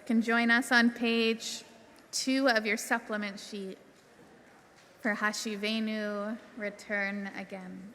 You can join us on page 2 of your supplement sheet for Hashivenu, return again.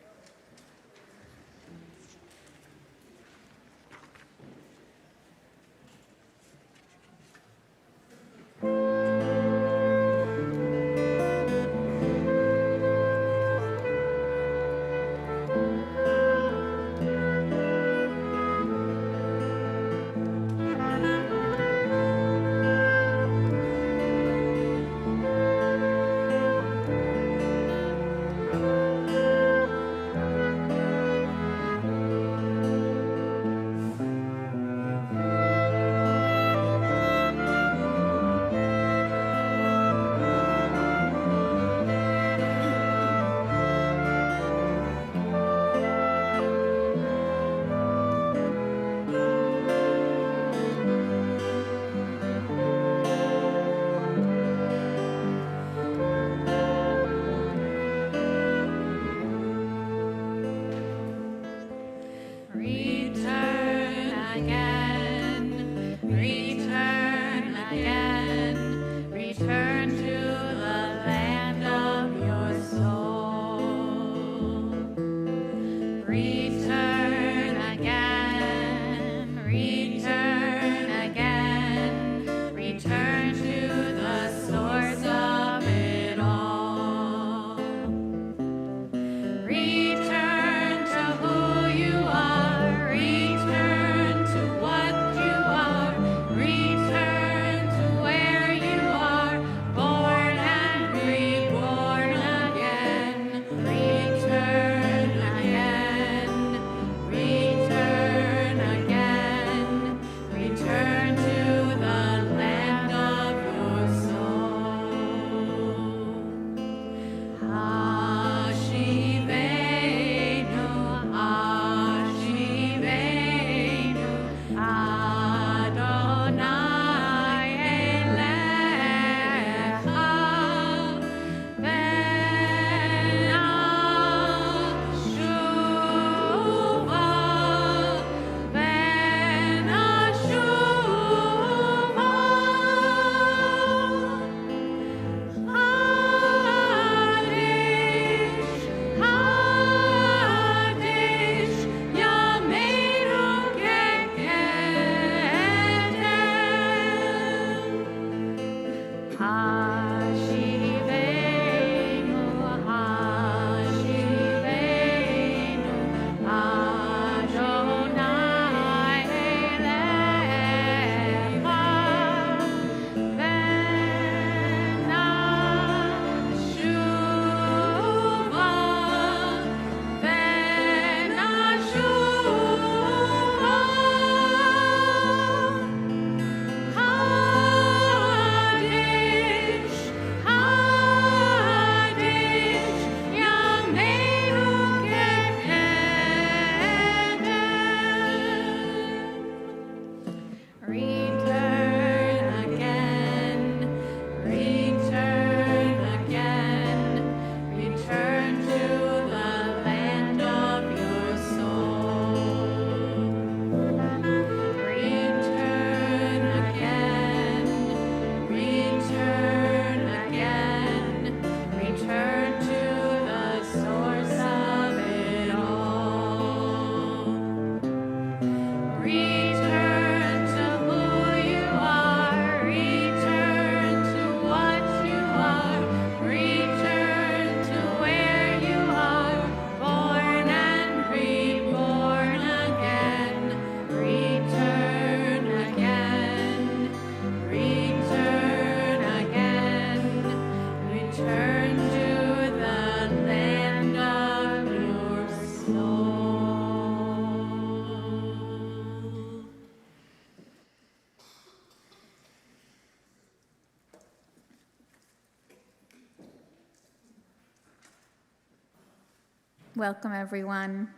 Welcome, everyone.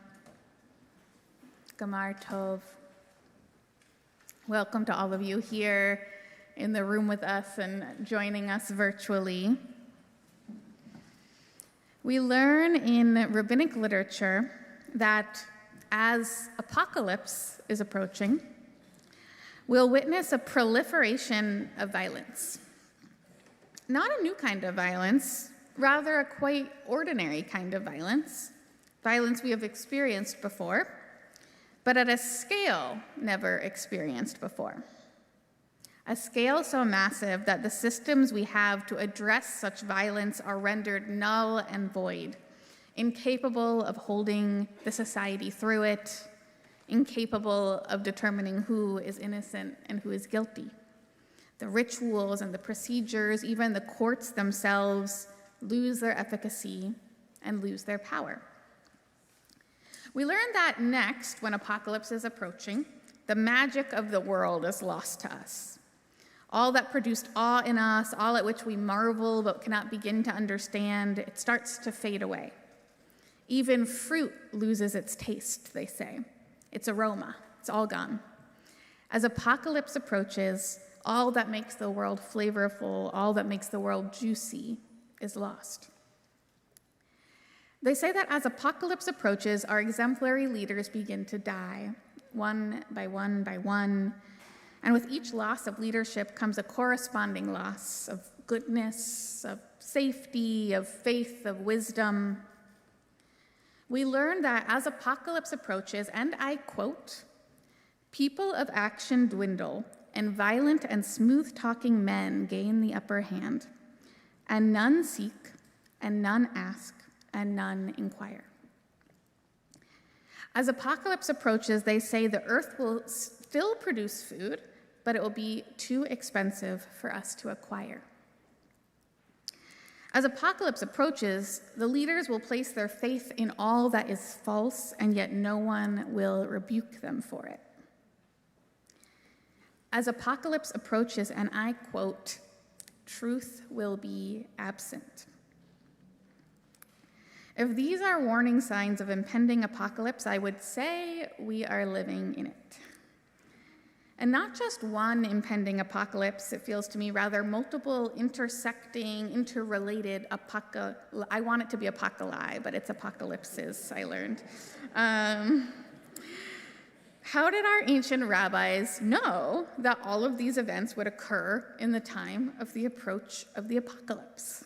Gamar Tov. Welcome to all of you here in the room with us and joining us virtually. We learn in rabbinic literature that as apocalypse is approaching, we'll witness a proliferation of violence. Not a new kind of violence, rather a quite ordinary kind of violence, violence we have experienced before, but at a scale never experienced before. A scale so massive that the systems we have to address such violence are rendered null and void, incapable of holding the society through it, incapable of determining who is innocent and who is guilty. The rituals and the procedures, even the courts themselves, lose their efficacy and lose their power. We learn that next, when apocalypse is approaching, the magic of the world is lost to us. All that produced awe in us, all at which we marvel but cannot begin to understand, it starts to fade away. Even fruit loses its taste, they say. Its aroma, it's all gone. As apocalypse approaches, all that makes the world flavorful, all that makes the world juicy, is lost. They say that as apocalypse approaches, our exemplary leaders begin to die, one by one by one. And with each loss of leadership comes a corresponding loss of goodness, of safety, of faith, of wisdom. We learn that as apocalypse approaches, and I quote, "People of action dwindle, and violent and smooth-talking men gain the upper hand, and none seek, and none ask, and none inquire." As apocalypse approaches, they say the earth will still produce food, but it will be too expensive for us to acquire. As apocalypse approaches, the leaders will place their faith in all that is false, and yet no one will rebuke them for it. As apocalypse approaches, and I quote, "Truth will be absent." If these are warning signs of impending apocalypse, I would say we are living in it. And not just one impending apocalypse, it feels to me, rather multiple intersecting, interrelated I want it to be apocalypse, but it's apocalypses, I learned. How did our ancient rabbis know that all of these events would occur in the time of the approach of the apocalypse?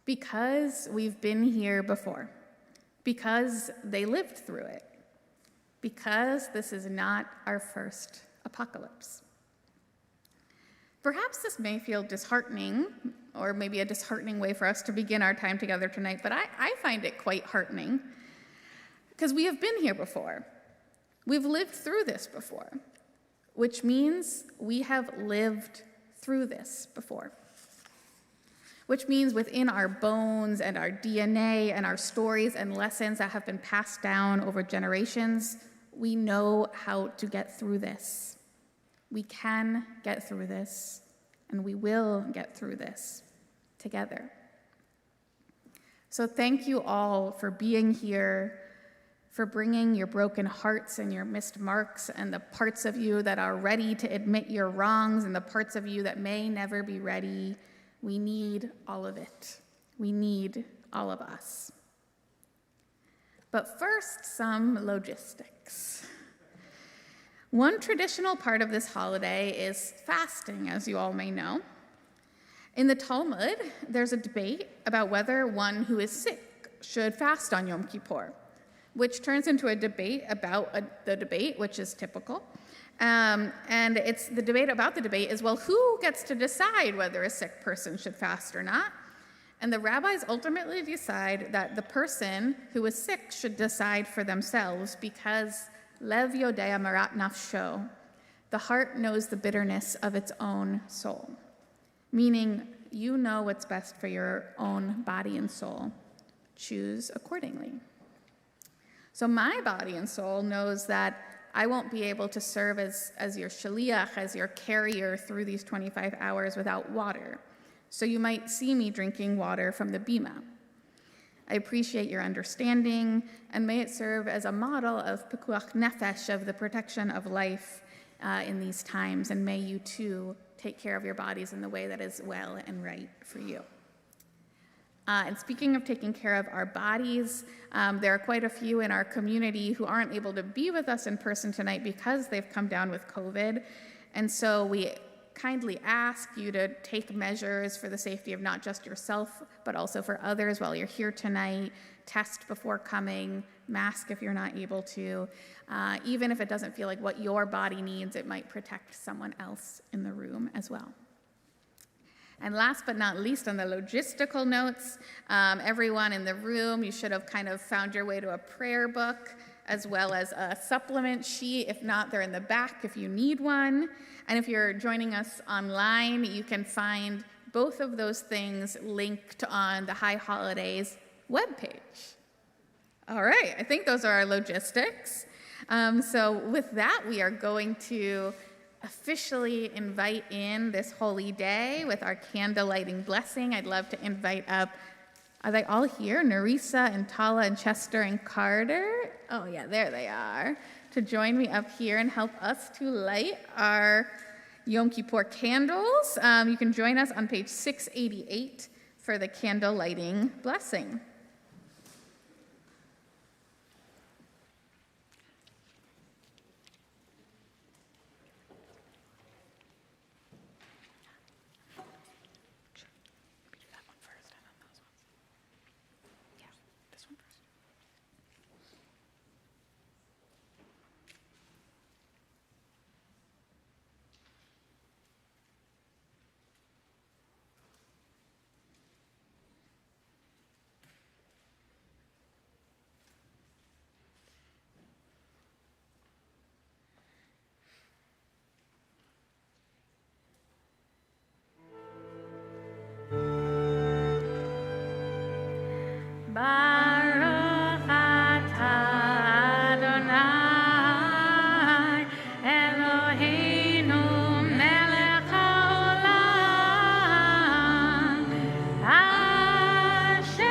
Because we've been here before, because they lived through it, because this is not our first apocalypse. Perhaps this may feel disheartening, or maybe a disheartening way for us to begin our time together tonight, but I find it quite heartening, because we have been here before. We've lived through this before, which means we have lived through this before. Which means within our bones and our DNA and our stories and lessons that have been passed down over generations, we know how to get through this. We can get through this, and we will get through this together. So thank you all for being here, for bringing your broken hearts and your missed marks and the parts of you that are ready to admit your wrongs and the parts of you that may never be ready. We need all of it. We need all of us. But first, some logistics. One traditional part of this holiday is fasting, as you all may know. In the Talmud, there's a debate about whether one who is sick should fast on Yom Kippur, which turns into a debate about the debate, which is typical. And it's the debate about the debate is, well, who gets to decide whether a sick person should fast or not? And the rabbis ultimately decide that the person who is sick should decide for themselves because lev yodea marat nafsho, the heart knows the bitterness of its own soul, meaning you know what's best for your own body and soul. Choose accordingly. So my body and soul knows that I won't be able to serve as your shaliach, as your carrier through these 25 hours without water. So you might see me drinking water from the bima. I appreciate your understanding, and may it serve as a model of pikuach nefesh, of the protection of life in these times, and may you too take care of your bodies in the way that is well and right for you. And speaking of taking care of our bodies, there are quite a few in our community who aren't able to be with us in person tonight because they've come down with COVID. And so we kindly ask you to take measures for the safety of not just yourself, but also for others while you're here tonight. Test before coming, mask if you're not able to. Even if it doesn't feel like what your body needs, it might protect someone else in the room as well. And last but not least, on the logistical notes, everyone in the room, you should have kind of found your way to a prayer book as well as a supplement sheet. If not, they're in the back if you need one. And if you're joining us online, you can find both of those things linked on the High Holidays webpage. All right, I think those are our logistics. So with that, we are going to officially invite in this holy day with our candle lighting blessing. I'd love to invite up, are they all here? Nerissa and Tala and Chester and Carter? Oh yeah, there they are. To join me up here and help us to light our Yom Kippur candles. You can join us on page 688 for the candle lighting blessing. Baruch atah Adonai Eloheinu melech haolam asher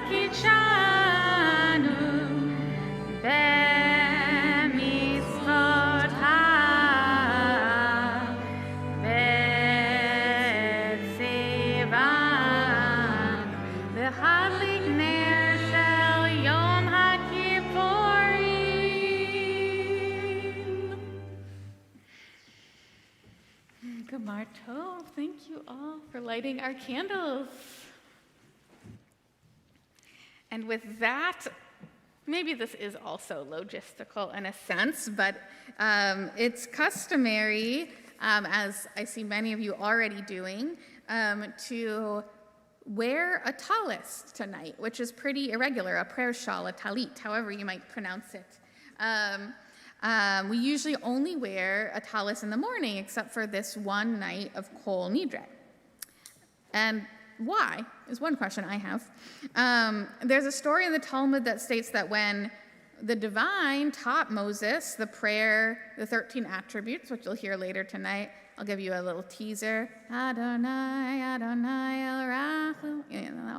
kitshanu b'mitzvotav v'tzivav v'hadlik ner shel Yom HaKippurim. Gemar Tov, thank you all for lighting our candles. And with that, maybe this is also logistical in a sense, but it's customary, as I see many of you already doing, to wear a tallis tonight, which is pretty irregular, a prayer shawl, a talit, however you might pronounce it. We usually only wear a tallis in the morning, except for this one night of Kol Nidre. And why is one question I have. There's a story in the Talmud that states that when the divine taught Moses the prayer, the 13 attributes, which you'll hear later tonight, I'll give you a little teaser. Adonai, Adonai, El Rachu. You know that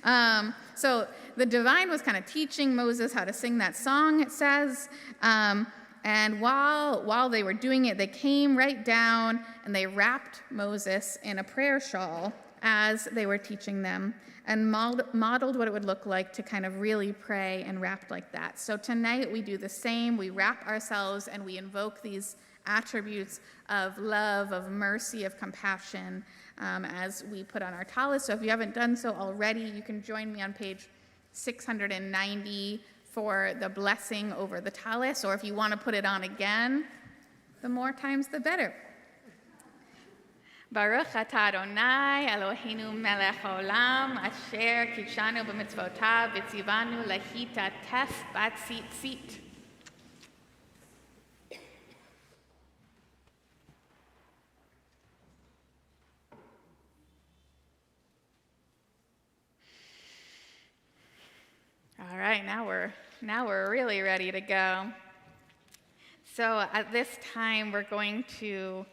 one? So the divine was kind of teaching Moses how to sing that song, it says. And while they were doing it, they came right down and they wrapped Moses in a prayer shawl as they were teaching them and modeled what it would look like to kind of really pray and wrap like that. So tonight we do the same. We wrap ourselves and we invoke these attributes of love, of mercy, of compassion as we put on our tallis. So if you haven't done so already, you can join me on page 690 for the blessing over the tallis, or if you want to put it on again, the more times the better. Baruch atah Adonai Eloheinu melech haolam asher kitshanu b'mitzvotav v'tzivanu lahita tes bat tzitzit. All right, now we're really ready to go. So at this time, we're going to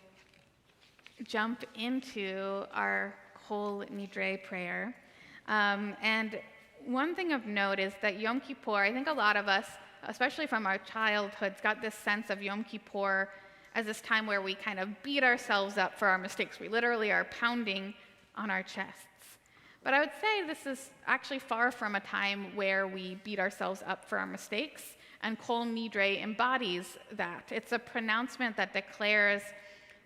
jump into our Kol Nidre prayer. And one thing of note is that Yom Kippur, I think a lot of us, especially from our childhoods, got this sense of Yom Kippur as this time where we kind of beat ourselves up for our mistakes. We literally are pounding on our chests. But I would say this is actually far from a time where we beat ourselves up for our mistakes, and Kol Nidre embodies that. It's a pronouncement that declares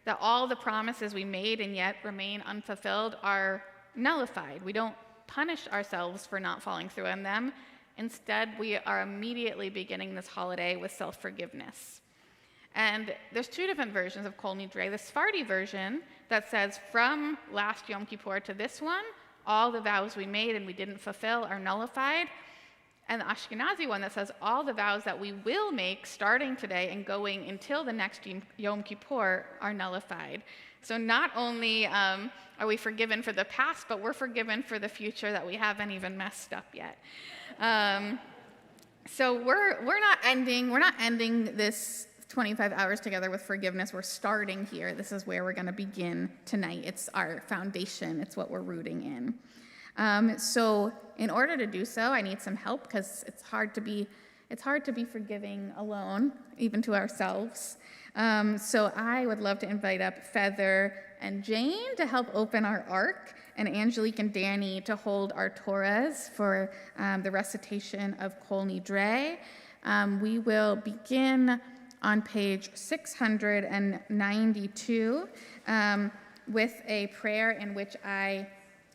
that all the promises we made and yet remain unfulfilled are nullified. We don't punish ourselves for not following through on them. Instead, we are immediately beginning this holiday with self-forgiveness. And there's two different versions of Kol Nidre. The Sephardi version that says, from last Yom Kippur to this one, all the vows we made and we didn't fulfill are nullified. And the Ashkenazi one that says, all the vows that we will make starting today and going until the next Yom Kippur are nullified. So not only are we forgiven for the past, but we're forgiven for the future that we haven't even messed up yet. So we're not ending this 25 hours together with forgiveness. We're starting here. This is where we're going to begin tonight. It's our foundation. It's what we're rooting in. So in order to do so, I need some help because it's hard to be forgiving alone, even to ourselves. So I would love to invite up Feather and Jane to help open our ark, and Angelique and Danny to hold our Torahs for the recitation of Kol Nidre. We will begin on page 692 with a prayer in which I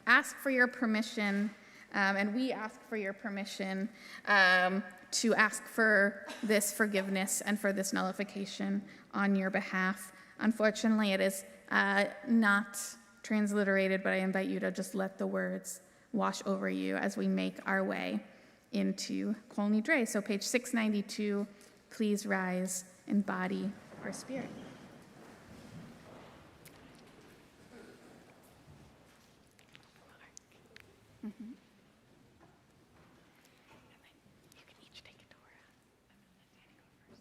ask for your permission, and we ask for your permission to ask for this forgiveness and for this nullification on your behalf. Unfortunately, it is not transliterated, but I invite you to just let the words wash over you as we make our way into Kol Nidre. So page 692, please rise in body or spirit. Mm-hmm. And then you can each take a Torah. I'm going to let Danny go first.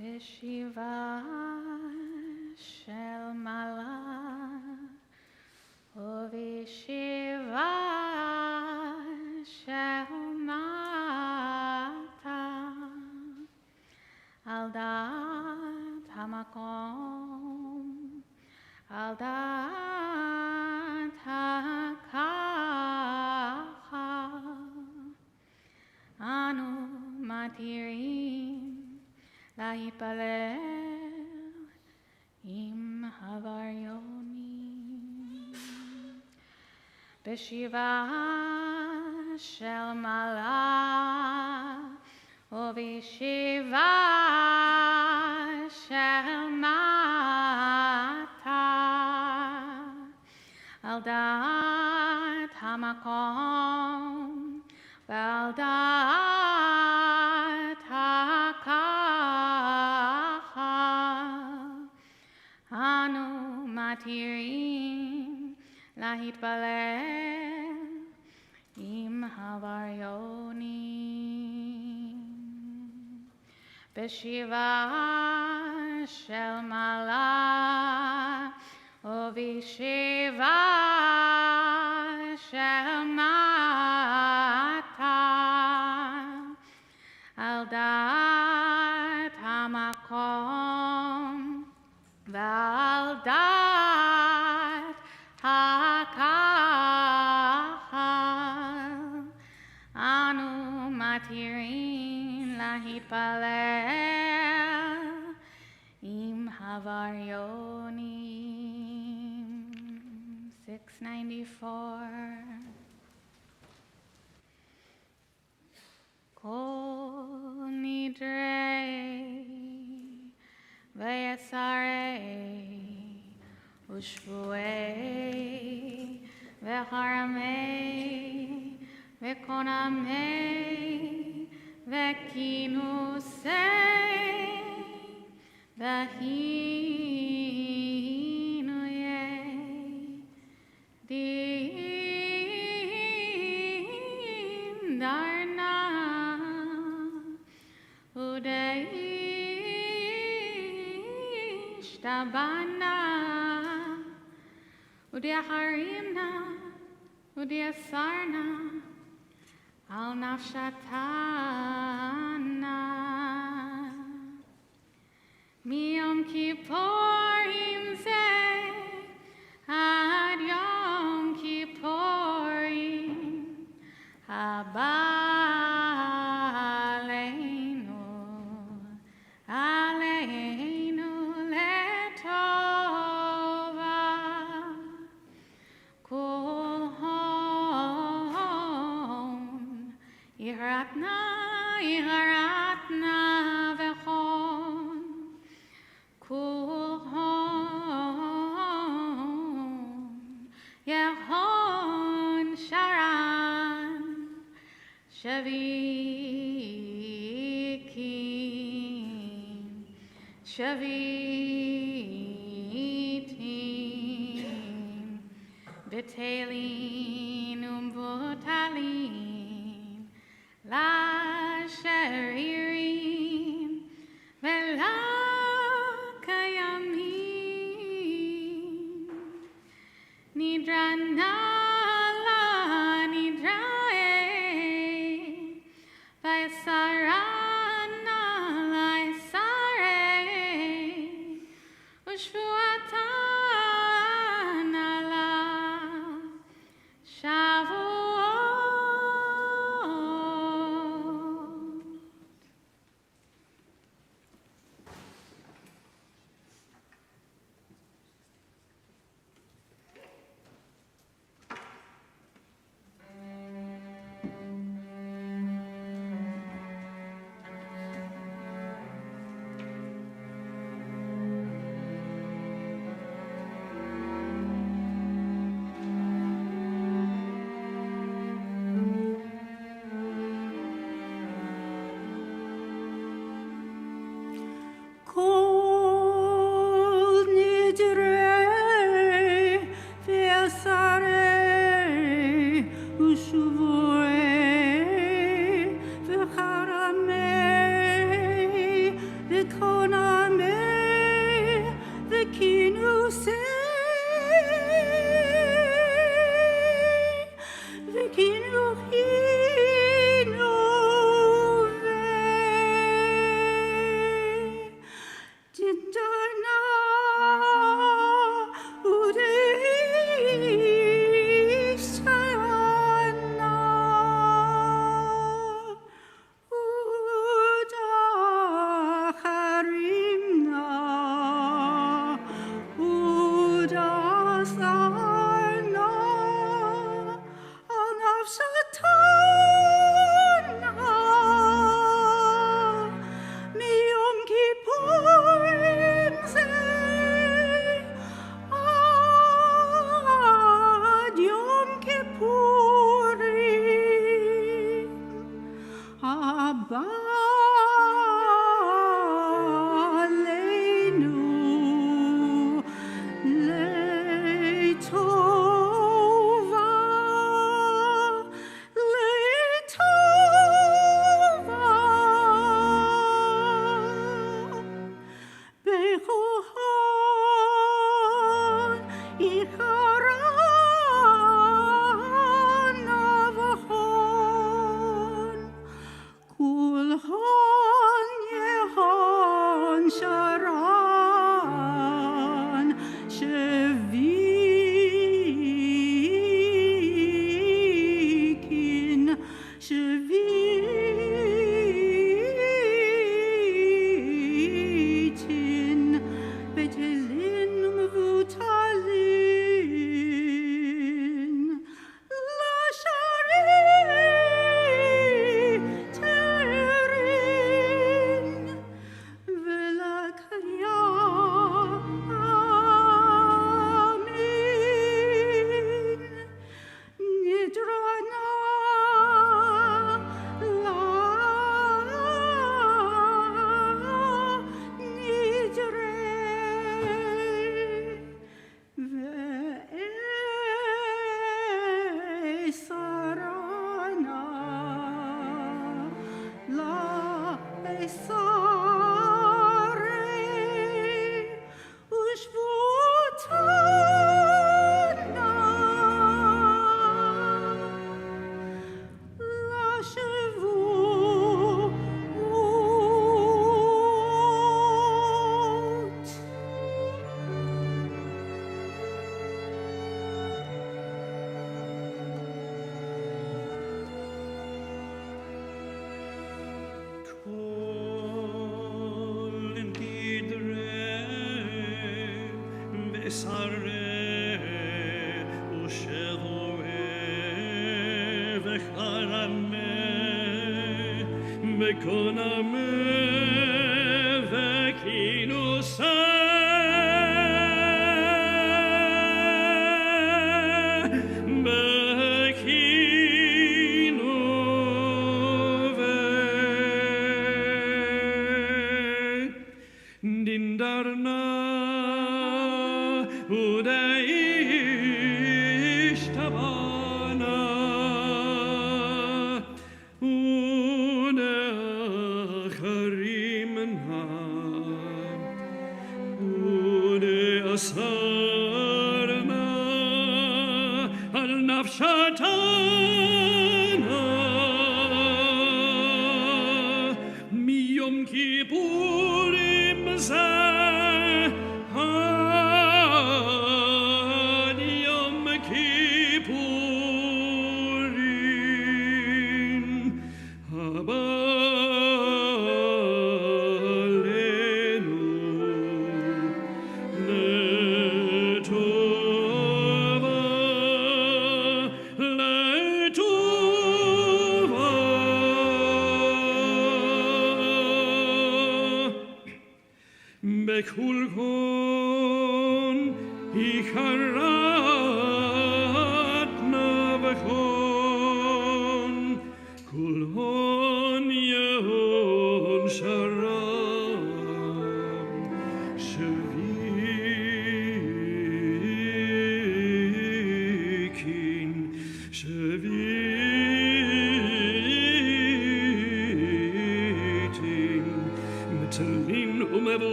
Beshiva shel mala, ubeshiva shel mata, al dat hamakom, al dat hakacha, anu matirim, Lahipalel im havaryonim Beshiva shel mala Ubeshiva shel mata Al dat hamakom Val dat hakacha Anu matirim lahitpalel im havaryonim Beshiva shel mala Ubeshiva shel mata Al dat hamakom Val dat hakacha Anu matirin lahitpalel im havaryonim 694 Kol Nidre V'yasarei Ushvuei V'charamei V'konamei V'kinusei V'hinuyei Din tabana, udia harimna, udia sarna, al nafshatana. Miyom Kippurim zeh ad Yom Kippurim haba aleinu letova kulhon yiratna vechon kulhon yehon sharan shavitim betelin umvotalin la sheririm vela kayamin nidrana la nidrae vaisarana la isare ushvuatana la shavuot. Kol Nidre ve'asare u'shuvoi ve'charamei ve'konamei ve'kinusei ve'kinuchinu Tidana udishana udacharimna udasarna anafshatana miyom kippurim zeh ad yom kippurim haba aleinu letova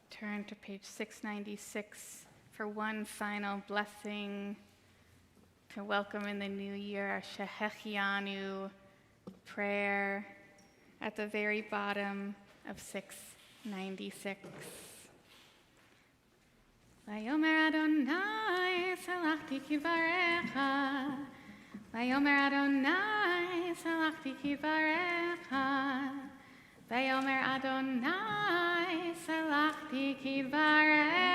Turn to page 696 for one final blessing to welcome in the new year our Shehechianu prayer at the very bottom of 696. Vayomer Adonai salachti kivarecha, Vayomer Adonai salachti kivarecha, Vayomer Adonai salachti kivarecha.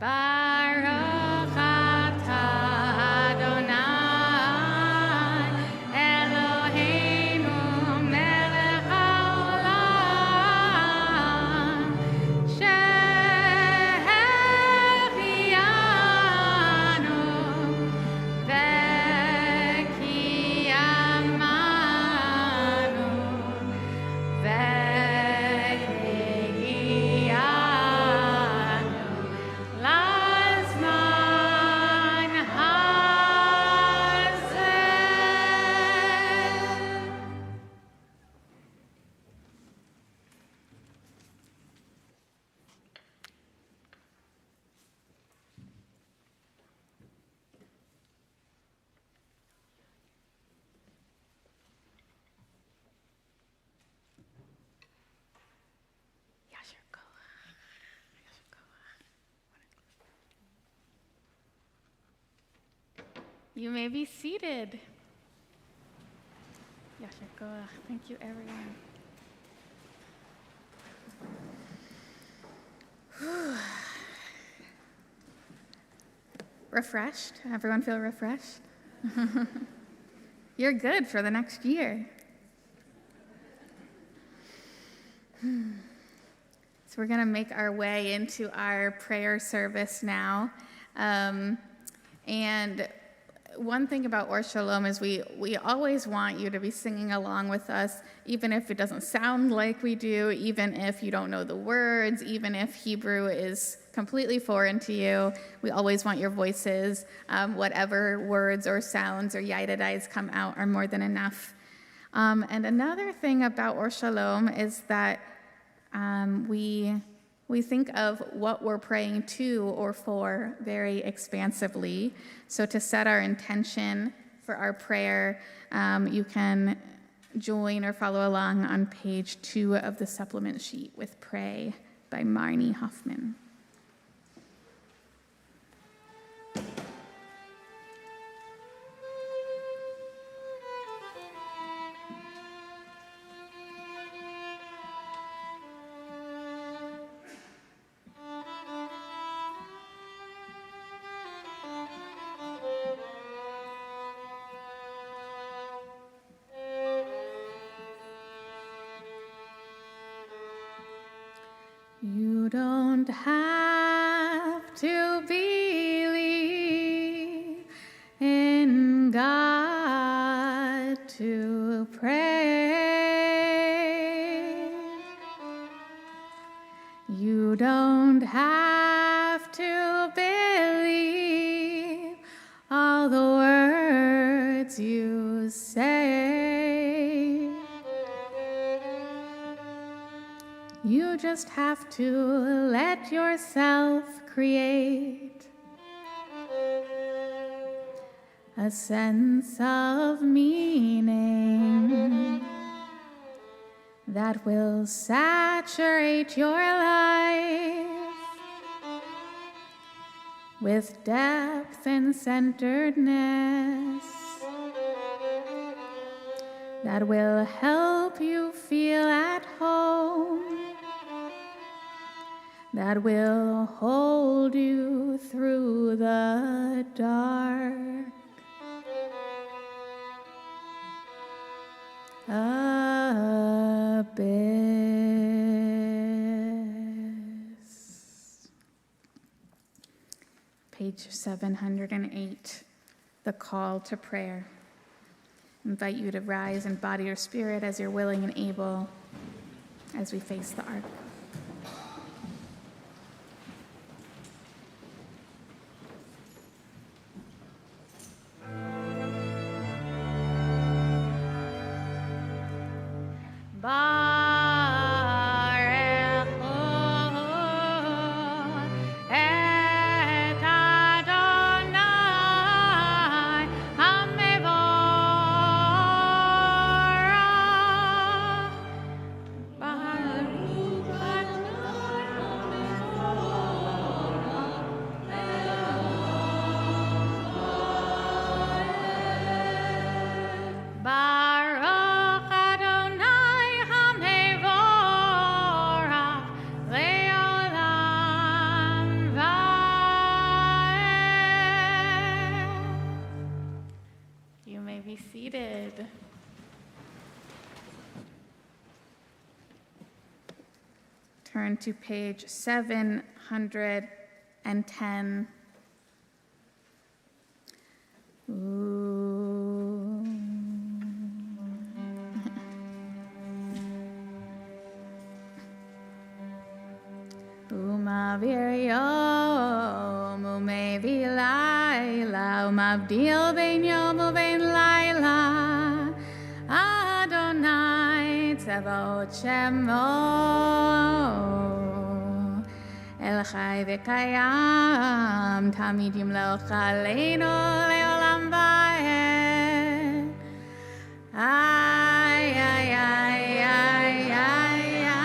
Baruch atah Adonai Eloheinu melech haolam shehechianu v'kiyamanu lazman hazeh. Yasher koach. Yasher koach. You may be seated. Yasher koach. Thank you, everyone. Refreshed? Everyone feel refreshed? You're good for the next year. So we're going to make our way into our prayer service now. And one thing about Or Shalom is we always want you to be singing along with us, even if it doesn't sound like we do, even if you don't know the words, even if Hebrew is completely foreign to you. We always want your voices. Whatever words or sounds or yidadites come out are more than enough. And another thing about Or Shalom is that we think of what we're praying to or for very expansively. So to set our intention for our prayer, you can join or follow along on page 2 of the supplement sheet with Pray by Marnie Hoffman. You don't have to believe in God to pray. You don't have to believe all the words you say. You just have to let yourself create a sense of meaning that will saturate your life with depth and centeredness, that will help you feel at home, that will hold you through the dark abyss. Page 708, The Call to Prayer. I invite you to rise in body or spirit as you're willing and able as we face the ark. Seated. Turn to page 710. Ooh. Umavir umevi laila umavdil ben yom uben laila Adonai tzavot shemo El chai v'kayam tamid yimloch aleinu leolam va'ed Ay, ay, ay, ay, ay, ay,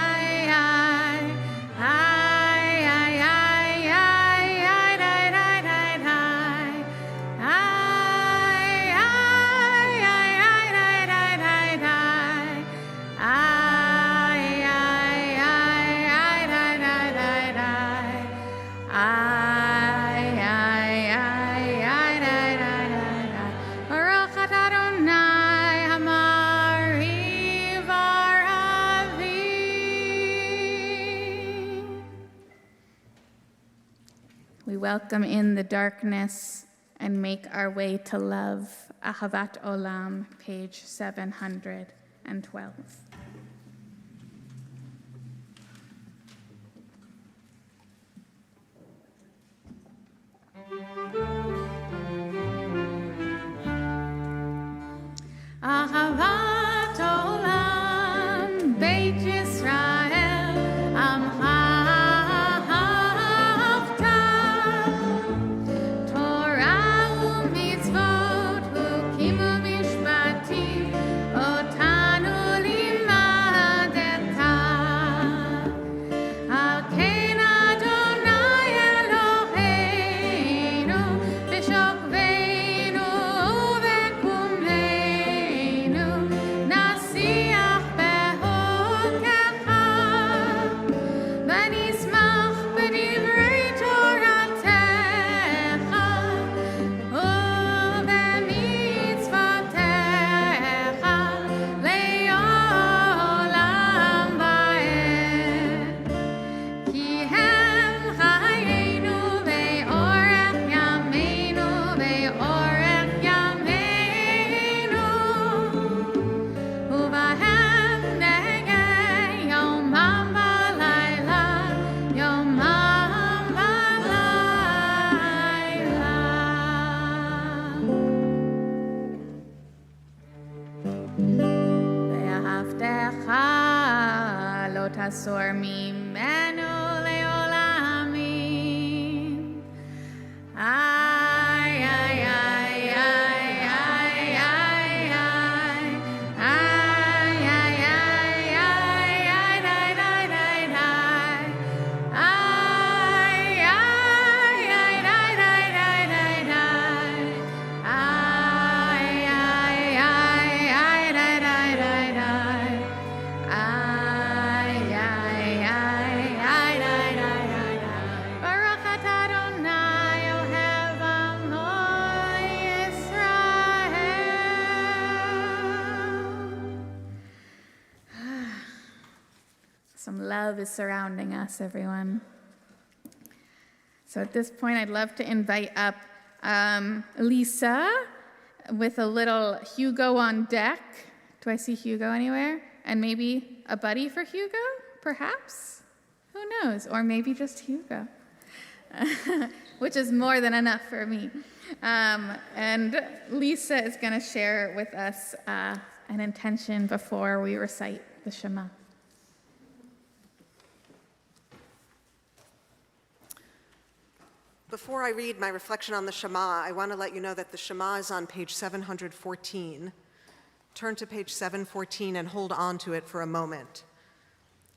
Baruch atah Adonai welcome in the darkness and make our way to love. Ahavat Olam, page 712. Ahavat Olam, Beit Yisrael, Amcha Ahavta, Torah u'mitzvot, Hukim u'mishpatim, Otanu limadeta. Al ken Adonai Eloheinu, b'shokveinu u'b'kumleinu, nasiach behokecha, v'nismach b'divrei Toratecha, u'b'mitzvotecha, le'olam va'ed. Ki hem chayenu ve'orech yameinu ve'orech yameinu, uvahem negeh yomam v'layla, yomam v'layla. Ve'ahavtecha lo tasor mimenu le'olamim. Ay, ay, ay, ay, ay, ay, ay. Ay, ay, ay, ay, ay, day, day, day, day. Ay, ay, ay, day, day, day, day, day. Ay, ay, ay, ay, day, day, day, day. Ay, ay, ay, ay, day, day, day, day. Baruch atah Adonai Ohev Amo Yisrael. Some love is surrounding us, everyone. So at this point, I'd love to invite up Lisa with a little Hugo on deck. Do I see Hugo anywhere? And maybe a buddy for Hugo, perhaps? Who knows? Or maybe just Hugo, which is more than enough for me. And Lisa is going to share with us an intention before we recite the Shema. Before I read my reflection on the Shema, I want to let you know that the Shema is on page 714. Turn to page 714 and hold on to it for a moment.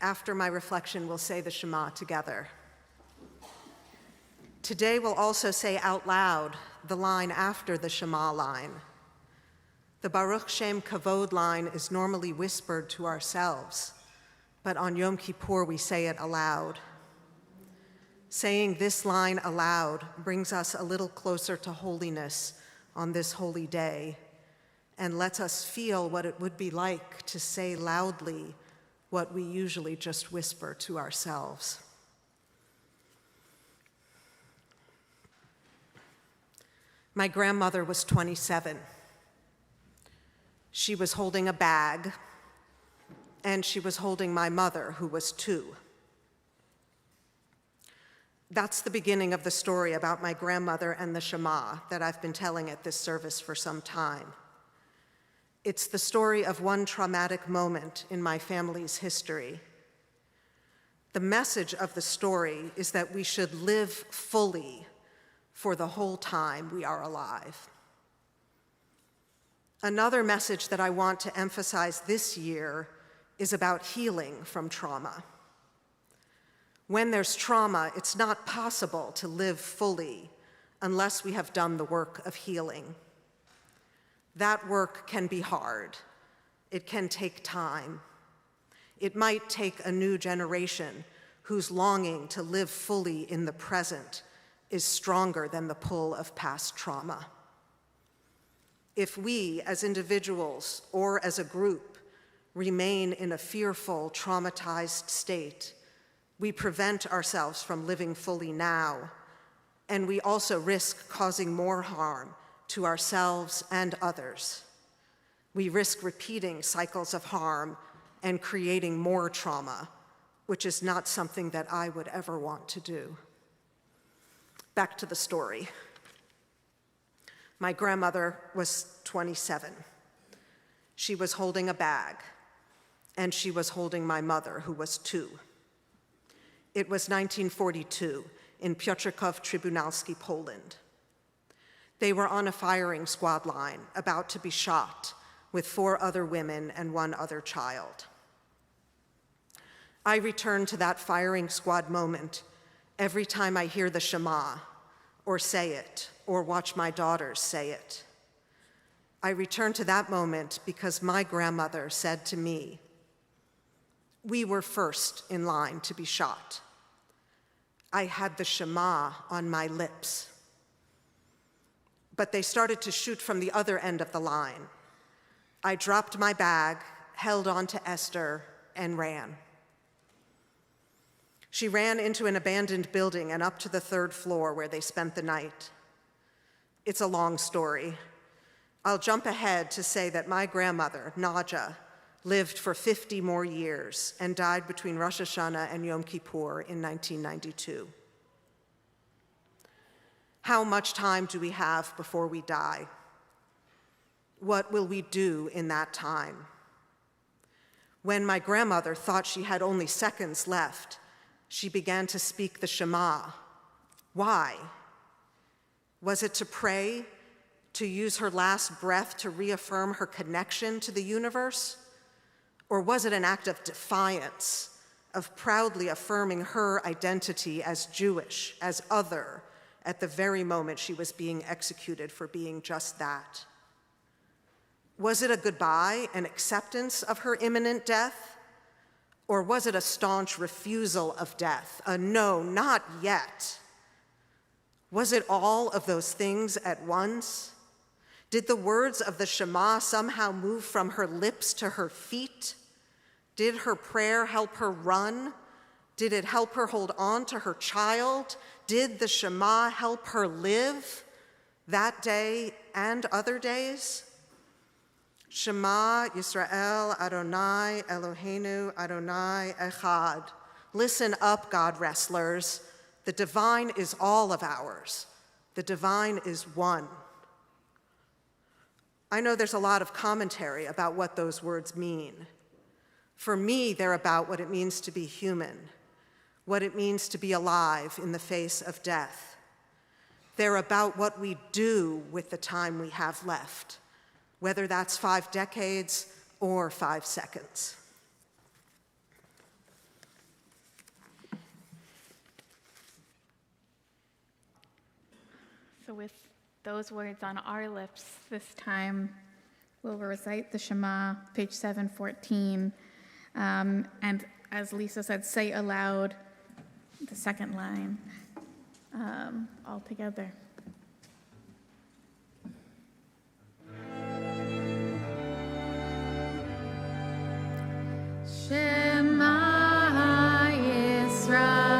After my reflection, we'll say the Shema together. Today, we'll also say out loud the line after the Shema line. The Baruch Shem Kavod line is normally whispered to ourselves, but on Yom Kippur, we say it aloud. Saying this line aloud brings us a little closer to holiness on this holy day and lets us feel what it would be like to say loudly what we usually just whisper to ourselves. My grandmother was 27. She was holding a bag, and she was holding my mother, who was 2. That's the beginning of the story about my grandmother and the Shema that I've been telling at this service for some time. It's the story of one traumatic moment in my family's history. The message of the story is that we should live fully for the whole time we are alive. Another message that I want to emphasize this year is about healing from trauma. When there's trauma, it's not possible to live fully unless we have done the work of healing. That work can be hard. It can take time. It might take a new generation whose longing to live fully in the present is stronger than the pull of past trauma. If we, as individuals or as a group, remain in a fearful, traumatized state, we prevent ourselves from living fully now and we also risk causing more harm to ourselves and others. We risk repeating cycles of harm and creating more trauma, which is not something that I would ever want to do. Back to the story. My grandmother was 27. She was holding a bag, and she was holding my mother, who was 2. It was 1942 in Piotrków Trybunalski, Poland. They were on a firing squad line, about to be shot, with 4 other women and 1 other child. I return to that firing squad moment every time I hear the Shema, or say it, or watch my daughters say it. I return to that moment because my grandmother said to me, "We were first in line to be shot." I had the Shema on my lips. But they started to shoot from the other end of the line. I dropped my bag, held on to Esther, and ran. She ran into an abandoned building and up to the 3rd floor where they spent the night. It's a long story. I'll jump ahead to say that my grandmother, Naja, lived for 50 more years and died between Rosh Hashanah and Yom Kippur in 1992. How much time do we have before we die? What will we do in that time? When my grandmother thought she had only seconds left, she began to speak the Shema. Why? Was it to pray, to use her last breath to reaffirm her connection to the universe? Or was it an act of defiance, of proudly affirming her identity as Jewish, as other, at the very moment she was being executed for being just that? Was it a goodbye, an acceptance of her imminent death? Or was it a staunch refusal of death, a no, not yet? Was it all of those things at once? Did the words of the Shema somehow move from her lips to her feet? Did her prayer help her run? Did it help her hold on to her child? Did the Shema help her live that day and other days? Shema Yisrael Adonai Eloheinu Adonai Echad. Listen up, God wrestlers. The divine is all of ours. The divine is one. I know there's a lot of commentary about what those words mean. For me, they're about what it means to be human, what it means to be alive in the face of death. They're about what we do with the time we have left, whether that's 5 decades or 5 seconds. So with those words on our lips this time, we'll recite the Shema, page 714, and as Lisa said, say aloud the second line all together. Shema Yisrael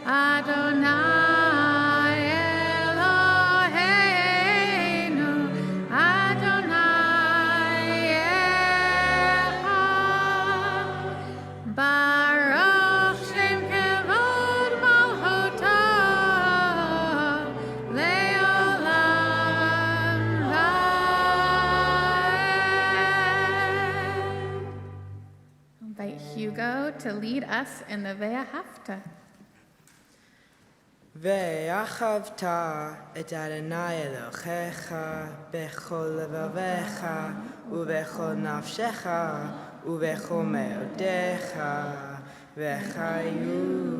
Adonai Eloheinu Adonai Echad Baruch Shem Kevod Malchuto Le'olam Va'ed. I'll invite Hugo to lead us in the Ve'ahavta. ואהבת את אדוני אלוהיך בכל לבביך ובכל נפשך ובכל מאודיך וחיו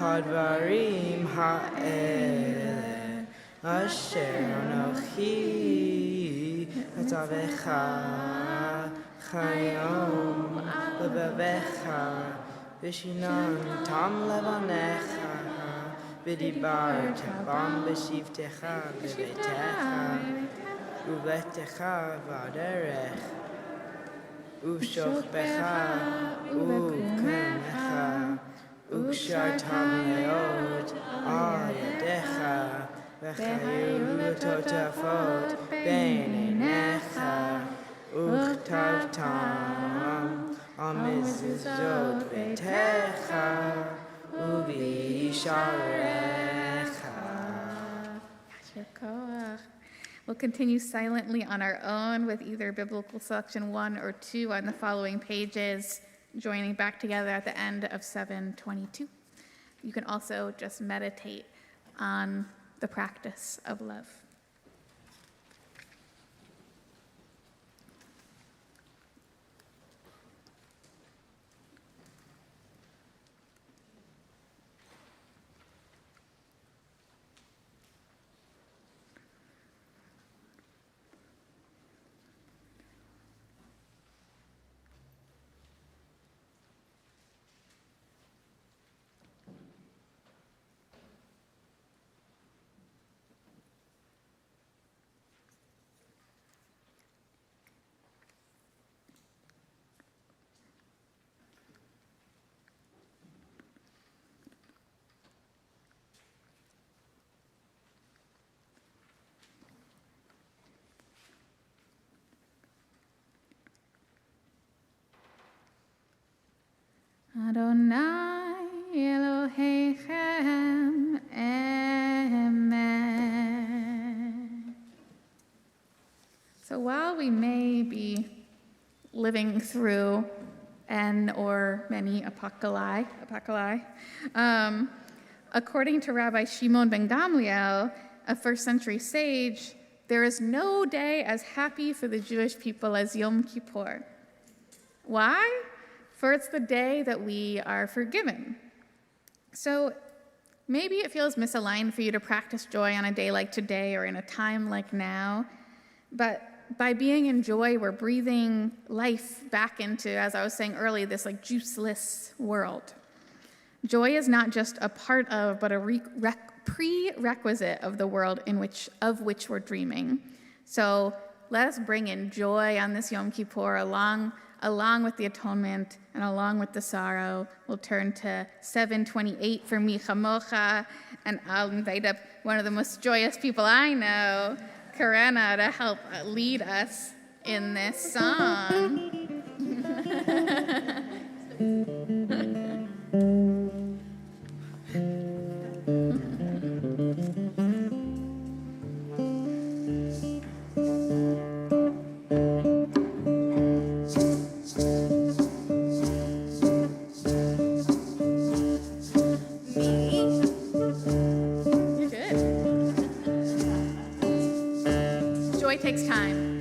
הדברים האלה אשר אנוכי מצווך כיום לבביך ושיננתם לבניך ודיברת בם בשבתך בביתך ובלכתך בדרך ובשוכבך ובקומך וקשרתם מאוד על ידיך, וחיו תותפות בין עיניך, וכתבתם על מזוזות ביתך, ובשעריך. We'll continue silently on our own with either biblical selection 1 or 2 on the following pages, joining back together at the end of 722. You can also just meditate on the practice of love. Adonai Elohechem, Amen. So while we may be living through an or many apocalypse, according to Rabbi Shimon ben Gamliel, a first century sage, there is no day as happy for the Jewish people as Yom Kippur. Why? For it's the day that we are forgiven. So maybe it feels misaligned for you to practice joy on a day like today or in a time like now, but by being in joy, we're breathing life back into, as I was saying earlier, this like juiceless world. Joy is not just a part of, but a prerequisite of the world of which we're dreaming. So let us bring in joy on this Yom Kippur along with the atonement and along with the sorrow. We'll turn to 728 for Mi Chamocha, and I'll invite up one of the most joyous people I know, Karena, to help lead us in this song. Takes time.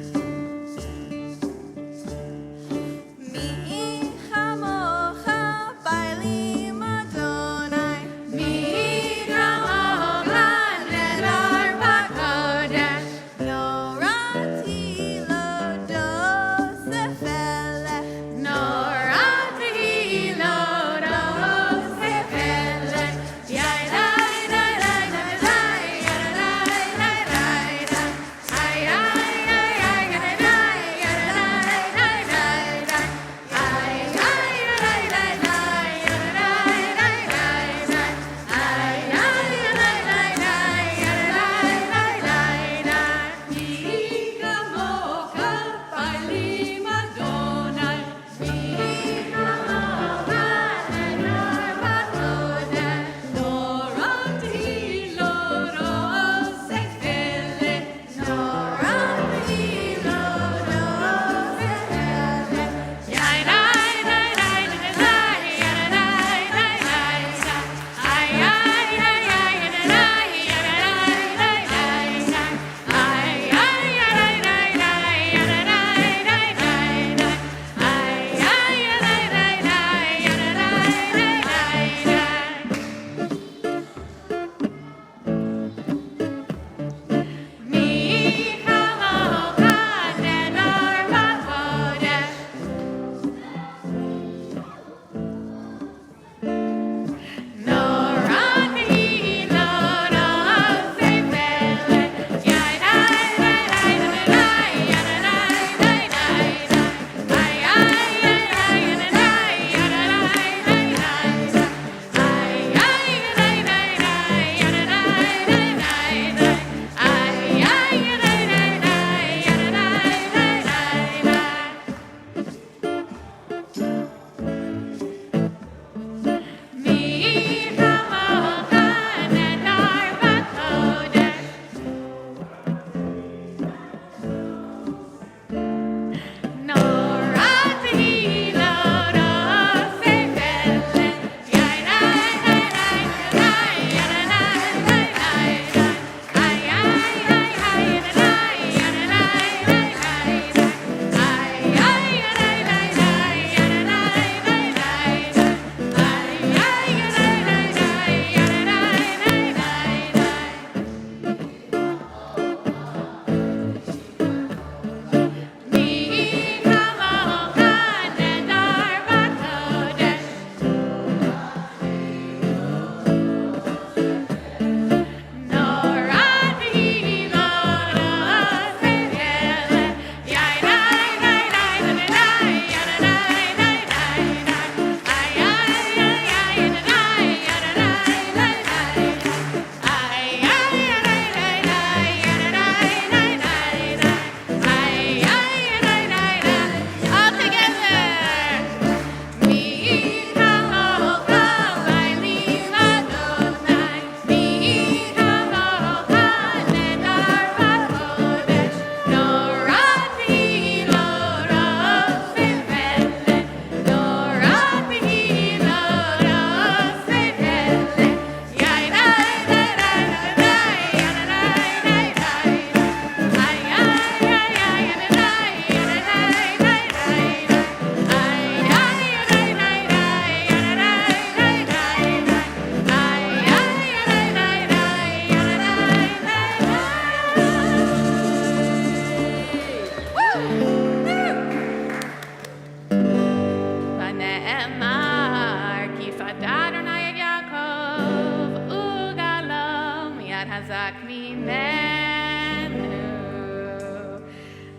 Yad Hazak Minenu.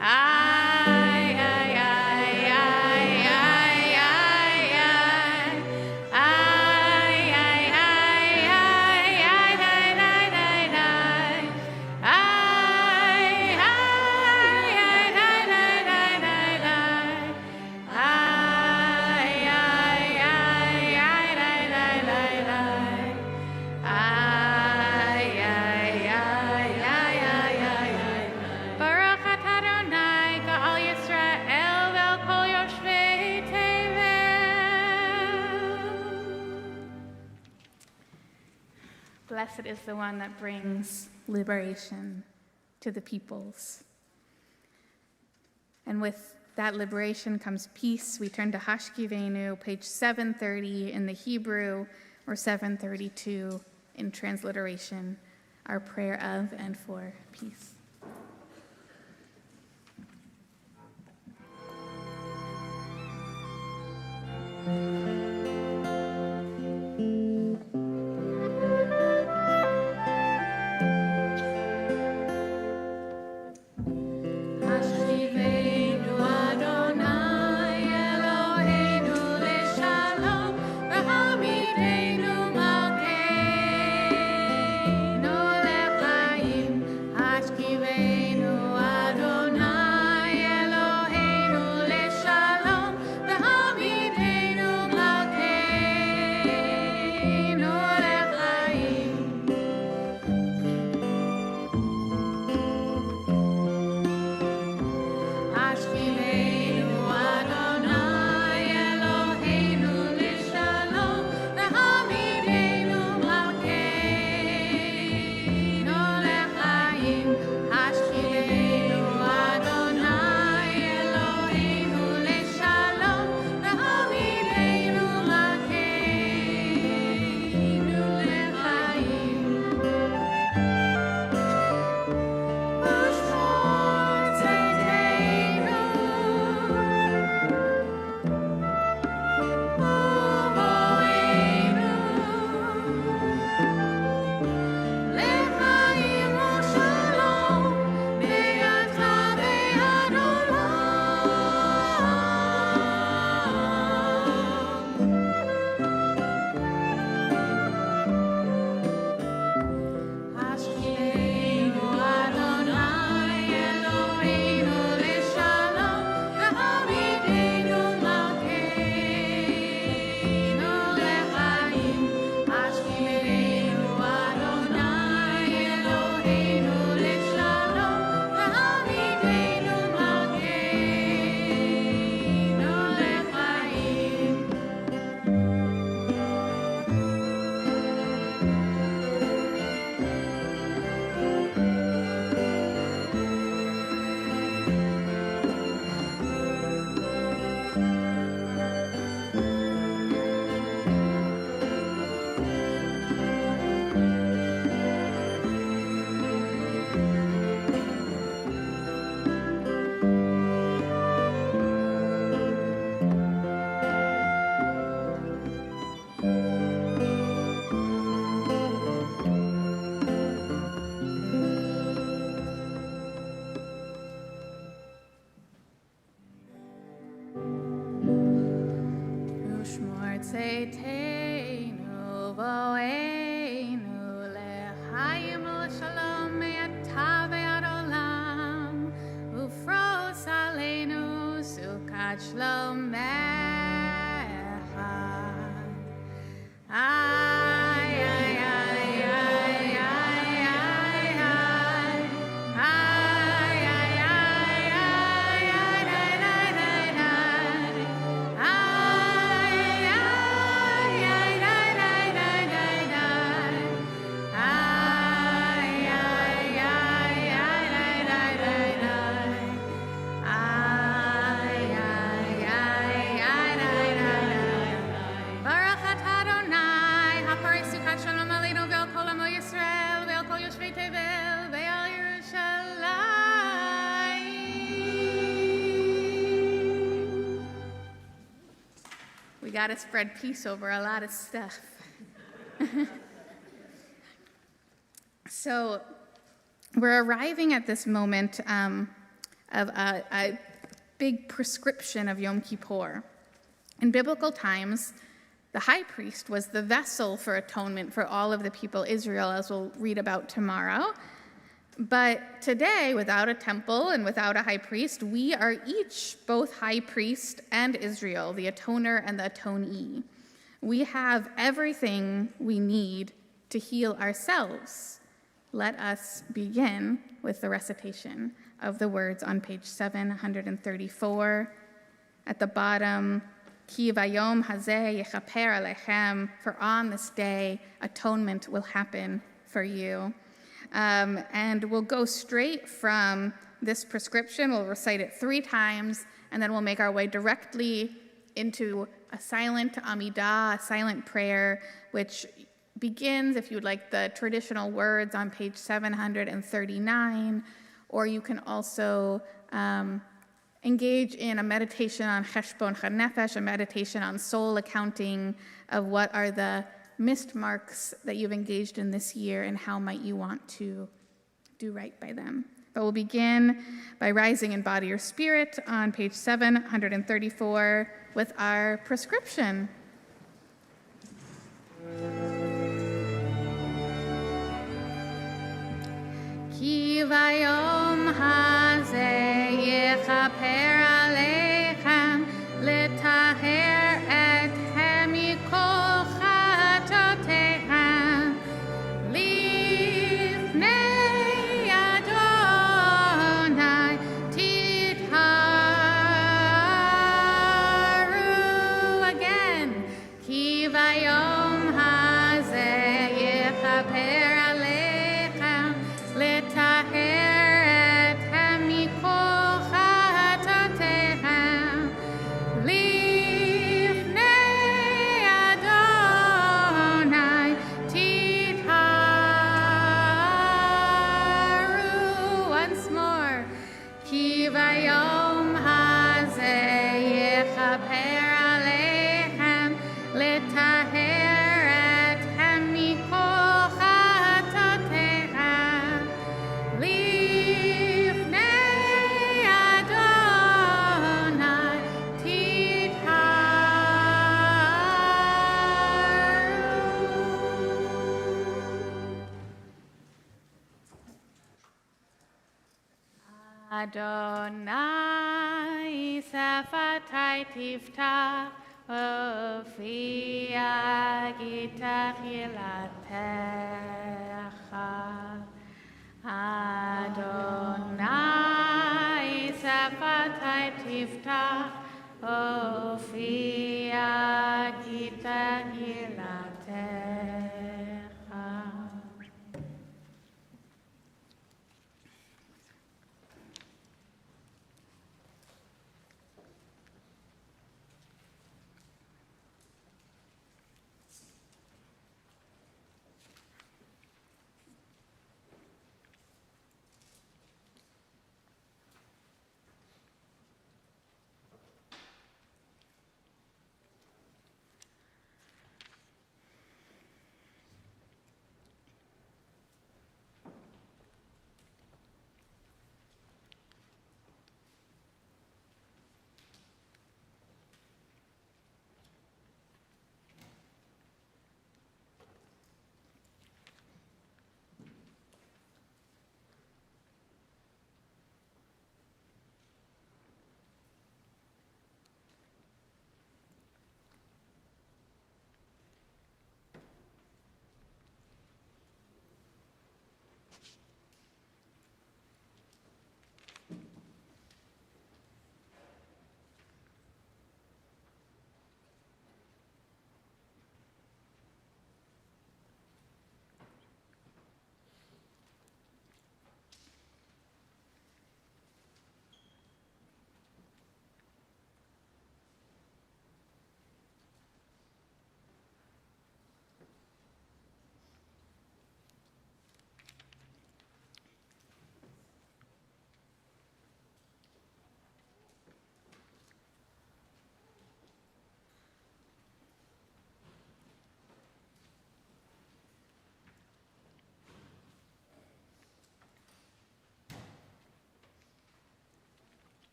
Ay, ay, ay, ay, ay, ay, ay. Ay, ay, ay, ay, ay, ay, ay, ay, ay. Ay, ay, ay, ay, ay, ay, ay, ay. Ay, ay, ay, ay, ay, ay, ay, ay. Ay, ay, ay, ay, ay, ay, ay. Baruch atah Adonai Ka'al Yisrael ve'al kol yoshvei tevel. Blessed is the one that brings liberation to the peoples. And with that liberation comes peace. We turn to Hashkivenu, page 730 in the Hebrew, or 732 in transliteration, our prayer of and for peace. Hashkivenu Adonai Eloheinu leshalom, v'hamidenu malkeinu lechaim. Hashkivenu Adonai Eloheinu leshalom, v'hamidenu malkeinu lechaim. Hashkivenu Adonai Eloheinu leshalom, v'hamidenu malkeinu lechaim. Hashkivenu Adonai Eloheinu leshalom, v'hamidenu malkeinu lechaim. Ushmor tzedkeinu, uvoenu, lechaim u'shalom, be'ata ve'ad olam. Hashkivenu Adonai Eloheinu leshalom, v'hamidenu malkeinu lechaim. Hashkivenu Adonai Eloheinu leshalom, v'hamidenu malkeinu lechaim. Ushmor tzedkeinu, vo'einu, lechaim u'shalom, be'ata ve'ad olam. Ufros aleinu sukat shlomecha. Ay, ay, ay, ay, ay, ay, ay. Ay, ay, ay, ay, ay, ay, ay, ay, ay. Ay, ay, ay, ay, ay, ay, ay, ay. Ay, ay, ay, ay, ay, ay, ay, ay. Ay, ay, ay, ay, ay, ay, ay. Baruch atah Adonai, haparei sukat shalom aleinu ve'al kol amo Yisrael, ve'al kol yoshvei tevel, ve'al Yerushalayim. We gotta spread peace over a lot of stuff. So we're arriving at this moment of a big prescription of Yom Kippur. In biblical times, the high priest was the vessel for atonement for all of the people Israel, as we'll read about tomorrow. But today, without a temple and without a high priest, we are each both high priest and Israel, the atoner and the atonee. We have everything we need to heal ourselves. Let us begin with the recitation of the words on page 734. At the bottom, Ki vayom hazeh yechaper alechem, for on this day atonement will happen for you. And we'll go straight from this prescription. We'll recite it 3 times, and then we'll make our way directly into a silent Amidah, a silent prayer, which begins, if you would like, the traditional words on page 739, or you can also engage in a meditation on Cheshbon Chanefesh, a meditation on soul accounting of what are the missed marks that you've engaged in this year and how might you want to do right by them. But we'll begin by rising in body or spirit on page 734 with our prescription. Ki vayom hazeh yechaper alechem letaher etchem mikol chatoteichem lifnei Adonai titharu. Again, ki vayom hazeh yechaper alechem letaher etchem mikol chatoteichem lifnei Adonai titharu. Once more. Ki vayom hazeh yechaper alechem letaher etchem mikol chatoteichem lifnei Adonai titharu. Adonai sefatai tiftach v'fi agitach yilatecha. Adonai sefatai tiftach v'fi agitach yilatecha.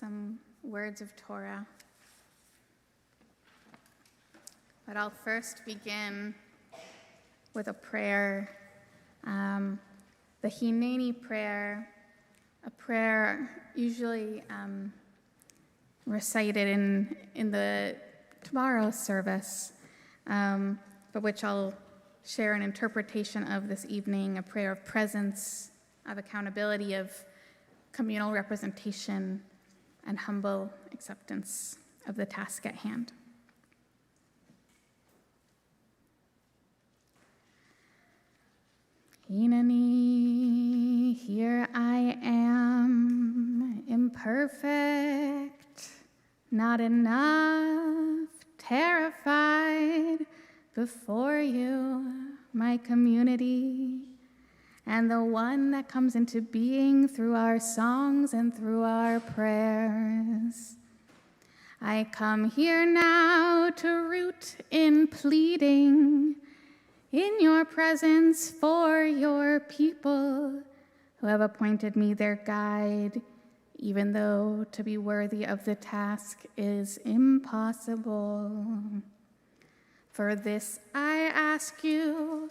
some words of Torah. But I'll first begin with a prayer, the Hineni prayer, a prayer usually recited in the tomorrow's service, but which I'll share an interpretation of this evening, a prayer of presence, of accountability, of communal representation, and humble acceptance of the task at hand. Hineni, here I am, imperfect, not enough, terrified, before you, my community, and the one that comes into being through our songs and through our prayers. I come here now to root in pleading, in your presence for your people who have appointed me their guide, even though to be worthy of the task is impossible. For this I ask you,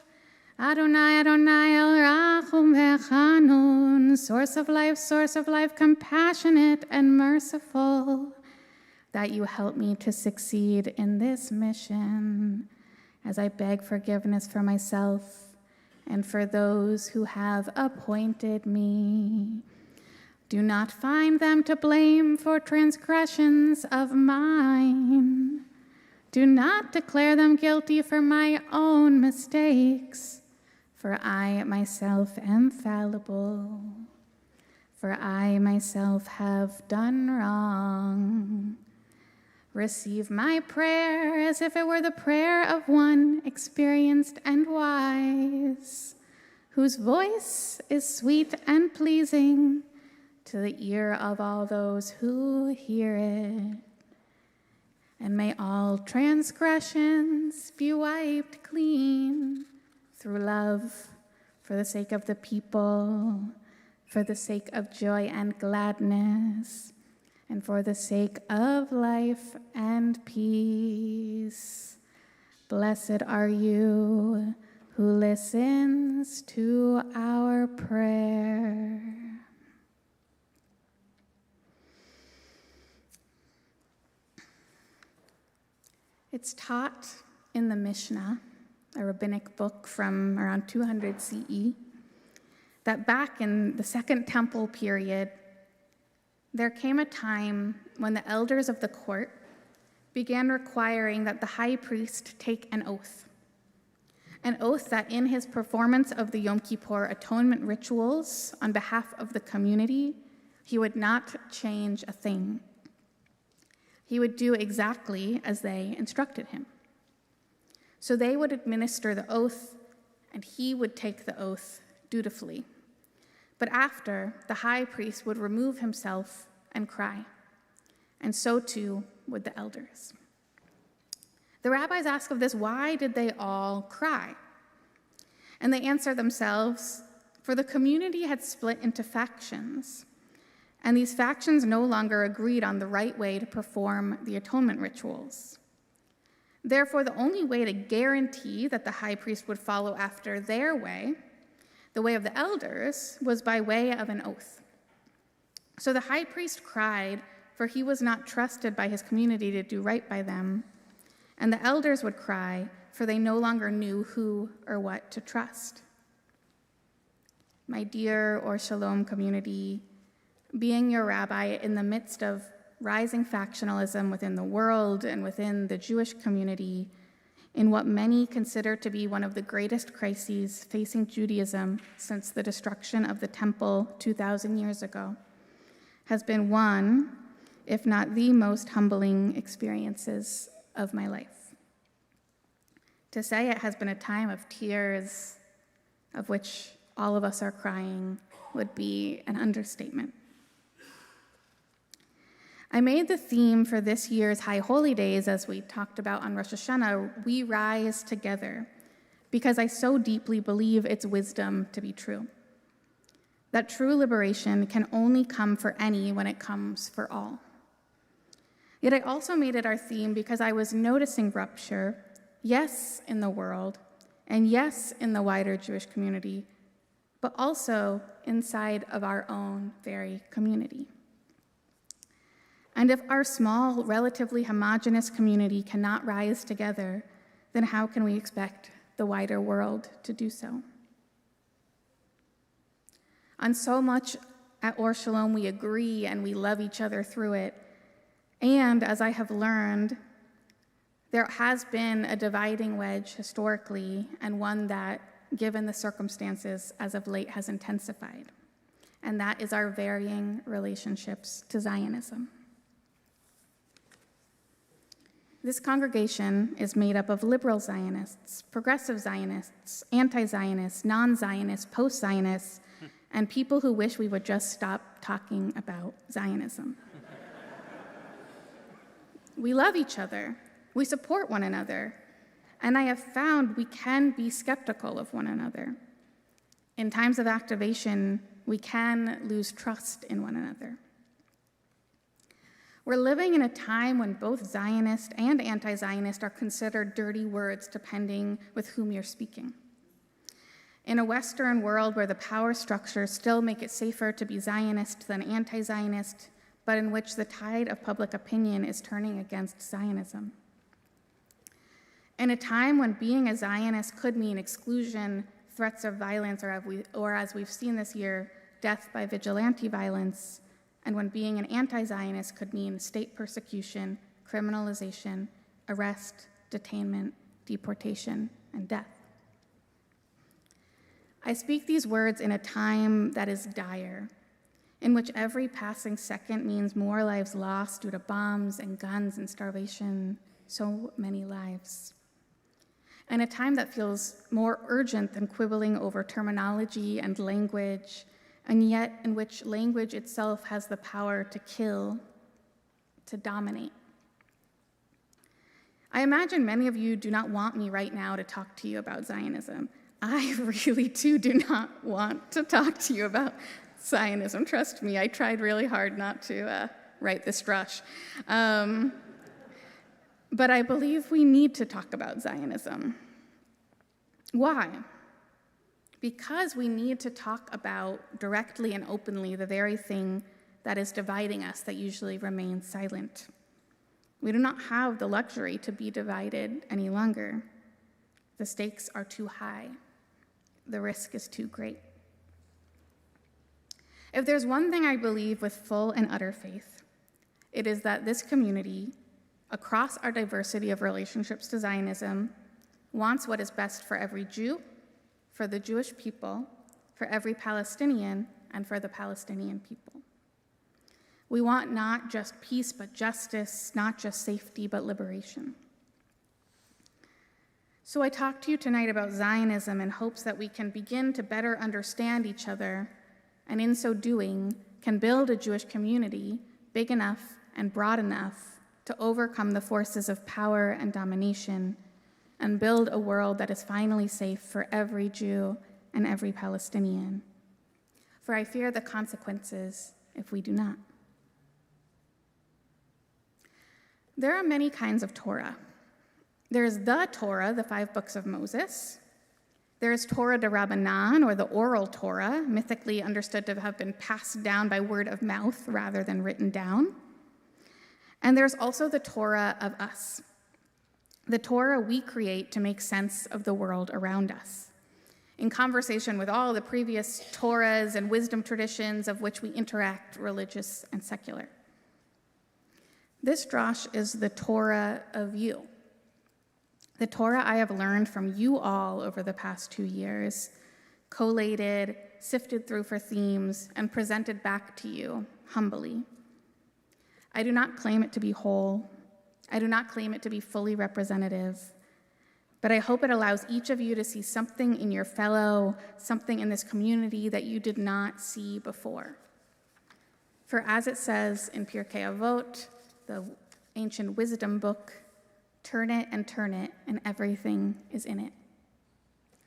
Adonai, Adonai, El Rachum V'Chanun, source of life, compassionate and merciful, that you help me to succeed in this mission, as I beg forgiveness for myself and for those who have appointed me. Do not find them to blame for transgressions of mine. Do not declare them guilty for my own mistakes, for I myself am fallible, for I myself have done wrong. Receive my prayer as if it were the prayer of one experienced and wise, whose voice is sweet and pleasing to the ear of all those who hear it. And may all transgressions be wiped clean through love, for the sake of the people, for the sake of joy and gladness, and for the sake of life and peace. Blessed are you who listens to our prayer. It's taught in the Mishnah, a rabbinic book from around 200 CE, that back in the Second Temple period, there came a time when the elders of the court began requiring that the high priest take an oath that in his performance of the Yom Kippur atonement rituals on behalf of the community, he would not change a thing. He would do exactly as they instructed him. So they would administer the oath, and he would take the oath dutifully. But after, the high priest would remove himself and cry, and so too would the elders. The rabbis ask of this, why did they all cry? And they answer themselves, for the community had split into factions, and these factions no longer agreed on the right way to perform the atonement rituals. Therefore, the only way to guarantee that the high priest would follow after their way, the way of the elders, was by way of an oath. So the high priest cried, for he was not trusted by his community to do right by them, and the elders would cry, for they no longer knew who or what to trust. My dear or Shalom community, being your rabbi in the midst of rising factionalism within the world and within the Jewish community, in what many consider to be one of the greatest crises facing Judaism since the destruction of the temple 2,000 years ago, has been one, if not the most humbling experiences of my life. To say it has been a time of tears, of which all of us are crying, would be an understatement. I made the theme for this year's High Holy Days, as we talked about on Rosh Hashanah, We Rise Together, because I so deeply believe its wisdom to be true. that true liberation can only come for any when it comes for all. Yet I also made it our theme because I was noticing rupture, yes, in the world, and yes, in the wider Jewish community, but also inside of our own very community. And if our small, relatively homogeneous community cannot rise together, then how can we expect the wider world to do so? On so much at Or Shalom, we agree and we love each other through it. And as I have learned, there has been a dividing wedge historically, and one that, given the circumstances as of late, has intensified. And that is our varying relationships to Zionism. This congregation is made up of liberal Zionists, progressive Zionists, anti-Zionists, non-Zionists, post-Zionists, and people who wish we would just stop talking about Zionism. We love each other. We support one another. And I have found we can be skeptical of one another. In times of activation, we can lose trust in one another. We're living in a time when both Zionist and anti-Zionist are considered dirty words depending with whom you're speaking. In a Western world where the power structures still make it safer to be Zionist than anti-Zionist, but in which the tide of public opinion is turning against Zionism. In a time when being a Zionist could mean exclusion, threats of violence, or as we've seen this year, death by vigilante violence, and when being an anti-Zionist could mean state persecution, criminalization, arrest, detainment, deportation, and death. I speak these words in a time that is dire, in which every passing second means more lives lost due to bombs and guns and starvation, so many lives. And a time that feels more urgent than quibbling over terminology and language, and yet in which language itself has the power to kill, to dominate. I imagine many of you do not want me right now to talk to you about Zionism. I really too do not want to talk to you about Zionism. Trust me, I tried really hard not to write this drush. But I believe we need to talk about Zionism. Why? Because we need to talk about directly and openly the very thing that is dividing us that usually remains silent. We do not have the luxury to be divided any longer. The stakes are too high. The risk is too great. If there's one thing I believe with full and utter faith, it is that this community, across our diversity of relationships to Zionism, wants what is best for every Jew, for the Jewish people, for every Palestinian, and for the Palestinian people. We want not just peace, but justice, not just safety, but liberation. So I talk to you tonight about Zionism in hopes that we can begin to better understand each other, and in so doing, can build a Jewish community big enough and broad enough to overcome the forces of power and domination, and build a world that is finally safe for every Jew and every Palestinian. For I fear the consequences if we do not. There are many kinds of Torah. There is the Torah, the 5 books of Moses. There is Torah de Rabbanan, or the oral Torah, mythically understood to have been passed down by word of mouth rather than written down. And there's also the Torah of us, the Torah we create to make sense of the world around us, in conversation with all the previous Torahs and wisdom traditions of which we interact, religious and secular. This drash is the Torah of you. The Torah I have learned from you all over the past 2 years, collated, sifted through for themes, and presented back to you humbly. I do not claim it to be whole. I do not claim it to be fully representative. But I hope it allows each of you to see something in your fellow, something in this community that you did not see before. For as it says in Pirkei Avot, the ancient wisdom book, turn it, and everything is in it.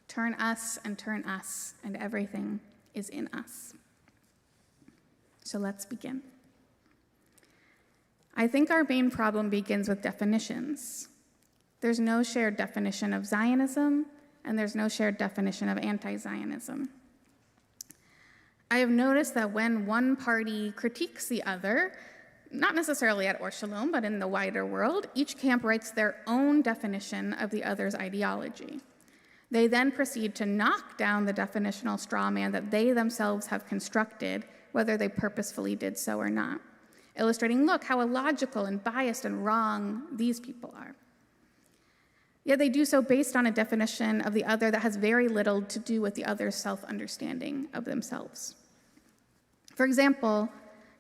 Turn us, and everything is in us. So let's begin. I think our main problem begins with definitions. There's no shared definition of Zionism, and there's no shared definition of anti-Zionism. I have noticed that when one party critiques the other, not necessarily at Or Shalom, but in the wider world, each camp writes their own definition of the other's ideology. They then proceed to knock down the definitional straw man that they themselves have constructed, whether they purposefully did so or not, illustrating, look, how illogical and biased and wrong these people are. Yet they do so based on a definition of the other that has very little to do with the other's self-understanding of themselves. For example,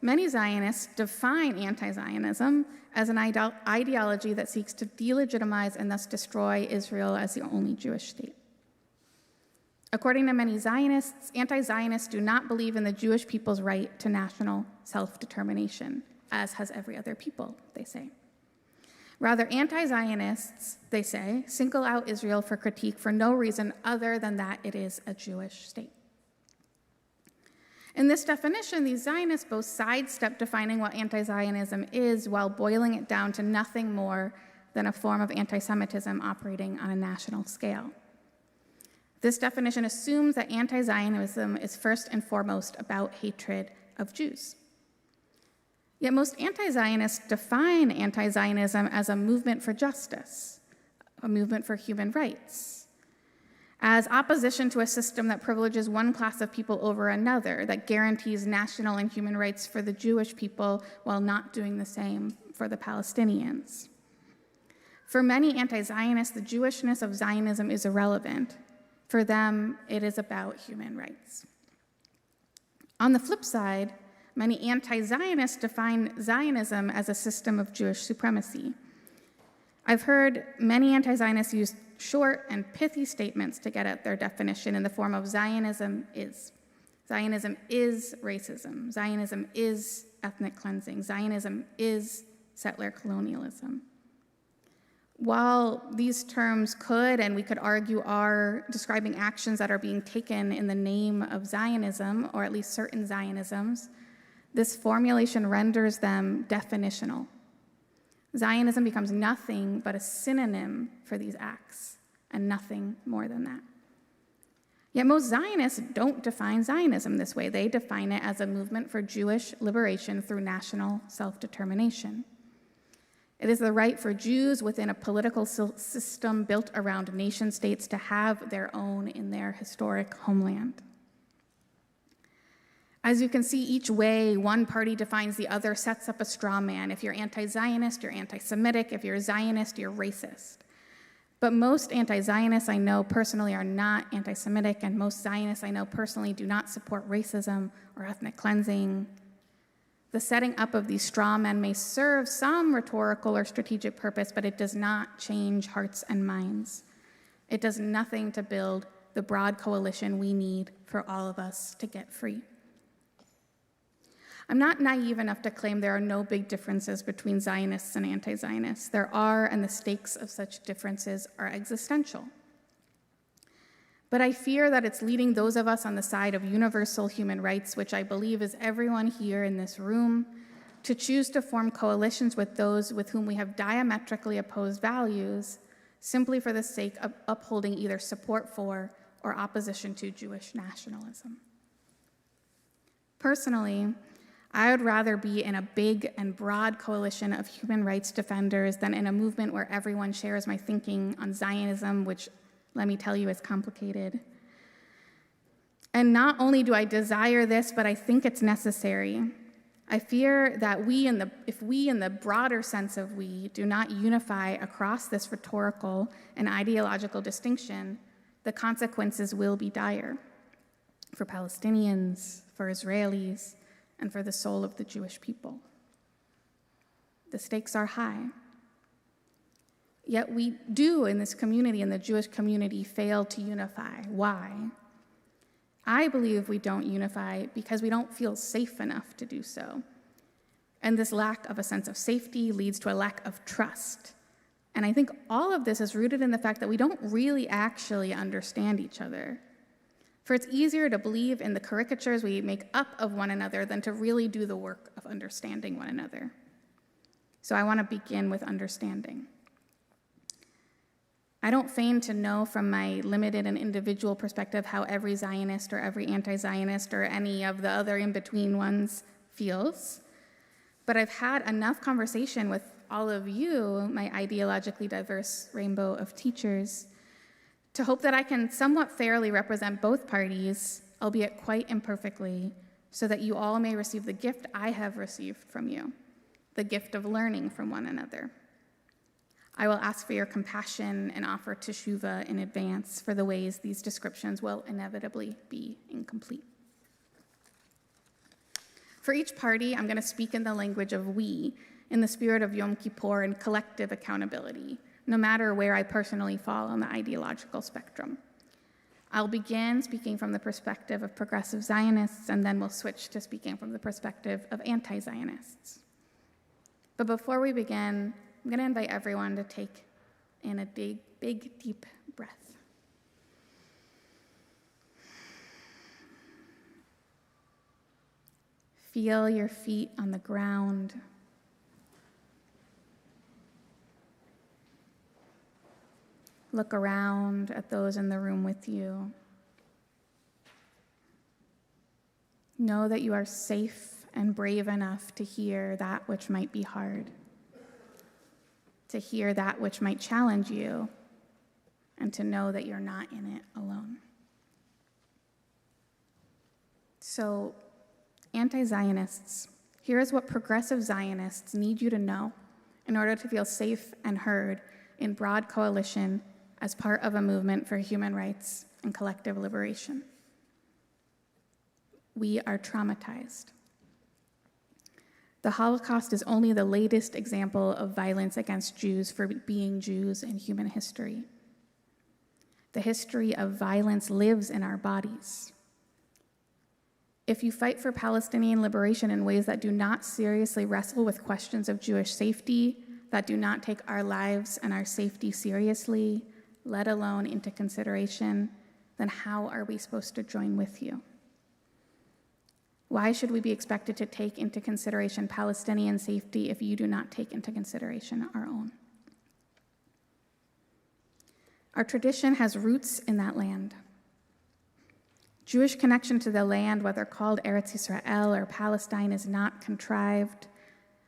many Zionists define anti-Zionism as an ideology that seeks to delegitimize and thus destroy Israel as the only Jewish state. According to many Zionists, anti-Zionists do not believe in the Jewish people's right to national self-determination, as has every other people, they say. Rather, anti-Zionists, they say, single out Israel for critique for no reason other than that it is a Jewish state. In this definition, these Zionists both sidestep defining what anti-Zionism is while boiling it down to nothing more than a form of anti-Semitism operating on a national scale. This definition assumes that anti-Zionism is first and foremost about hatred of Jews. Yet most anti-Zionists define anti-Zionism as a movement for justice, a movement for human rights, as opposition to a system that privileges one class of people over another, that guarantees national and human rights for the Jewish people while not doing the same for the Palestinians. For many anti-Zionists, the Jewishness of Zionism is irrelevant. For them, it is about human rights. On the flip side, many anti-Zionists define Zionism as a system of Jewish supremacy. I've heard many anti-Zionists use short and pithy statements to get at their definition in the form of Zionism is. Zionism is racism. Zionism is ethnic cleansing. Zionism is settler colonialism. While these terms could, and we could argue, are describing actions that are being taken in the name of Zionism, or at least certain Zionisms, this formulation renders them definitional. Zionism becomes nothing but a synonym for these acts, and nothing more than that. Yet most Zionists don't define Zionism this way. They define it as a movement for Jewish liberation through national self-determination. It is the right for Jews within a political system built around nation states to have their own in their historic homeland. As you can see, each way one party defines the other sets up a straw man. If you're anti-Zionist, you're anti-Semitic. If you're Zionist, you're racist. But most anti-Zionists I know personally are not anti-Semitic, and most Zionists I know personally do not support racism or ethnic cleansing. The setting up of these straw men may serve some rhetorical or strategic purpose, but it does not change hearts and minds. It does nothing to build the broad coalition we need for all of us to get free. I'm not naive enough to claim there are no big differences between Zionists and anti-Zionists. There are, and the stakes of such differences are existential. But I fear that it's leading those of us on the side of universal human rights, which I believe is everyone here in this room, to choose to form coalitions with those with whom we have diametrically opposed values, simply for the sake of upholding either support for or opposition to Jewish nationalism. Personally, I would rather be in a big and broad coalition of human rights defenders than in a movement where everyone shares my thinking on Zionism, which, let me tell you, is complicated. And not only do I desire this, but I think it's necessary. I fear that if we, in the broader sense of we, do not unify across this rhetorical and ideological distinction, the consequences will be dire for Palestinians, for Israelis, and for the soul of the Jewish people. The stakes are high. Yet we do in this community, in the Jewish community, fail to unify. Why? I believe we don't unify because we don't feel safe enough to do so. And this lack of a sense of safety leads to a lack of trust. And I think all of this is rooted in the fact that we don't really actually understand each other. For it's easier to believe in the caricatures we make up of one another than to really do the work of understanding one another. So I want to begin with understanding. I don't feign to know from my limited and individual perspective how every Zionist or every anti-Zionist or any of the other in-between ones feels, but I've had enough conversation with all of you, my ideologically diverse rainbow of teachers, to hope that I can somewhat fairly represent both parties, albeit quite imperfectly, so that you all may receive the gift I have received from you, the gift of learning from one another. I will ask for your compassion and offer teshuvah in advance for the ways these descriptions will inevitably be incomplete. For each party, I'm going to speak in the language of we, in the spirit of Yom Kippur and collective accountability, no matter where I personally fall on the ideological spectrum. I'll begin speaking from the perspective of progressive Zionists, and then we'll switch to speaking from the perspective of anti-Zionists. But before we begin, I'm going to invite everyone to take in a big, deep breath. Feel your feet on the ground. Look around at those in the room with you. Know that you are safe and brave enough to hear that which might be hard, to hear that which might challenge you, and to know that you're not in it alone. So, anti-Zionists, here is what progressive Zionists need you to know in order to feel safe and heard in broad coalition as part of a movement for human rights and collective liberation. We are traumatized. The Holocaust is only the latest example of violence against Jews for being Jews in human history. The history of violence lives in our bodies. If you fight for Palestinian liberation in ways that do not seriously wrestle with questions of Jewish safety, that do not take our lives and our safety seriously, let alone into consideration, then how are we supposed to join with you? Why should we be expected to take into consideration Palestinian safety if you do not take into consideration our own? Our tradition has roots in that land. Jewish connection to the land, whether called Eretz Yisrael or Palestine, is not contrived.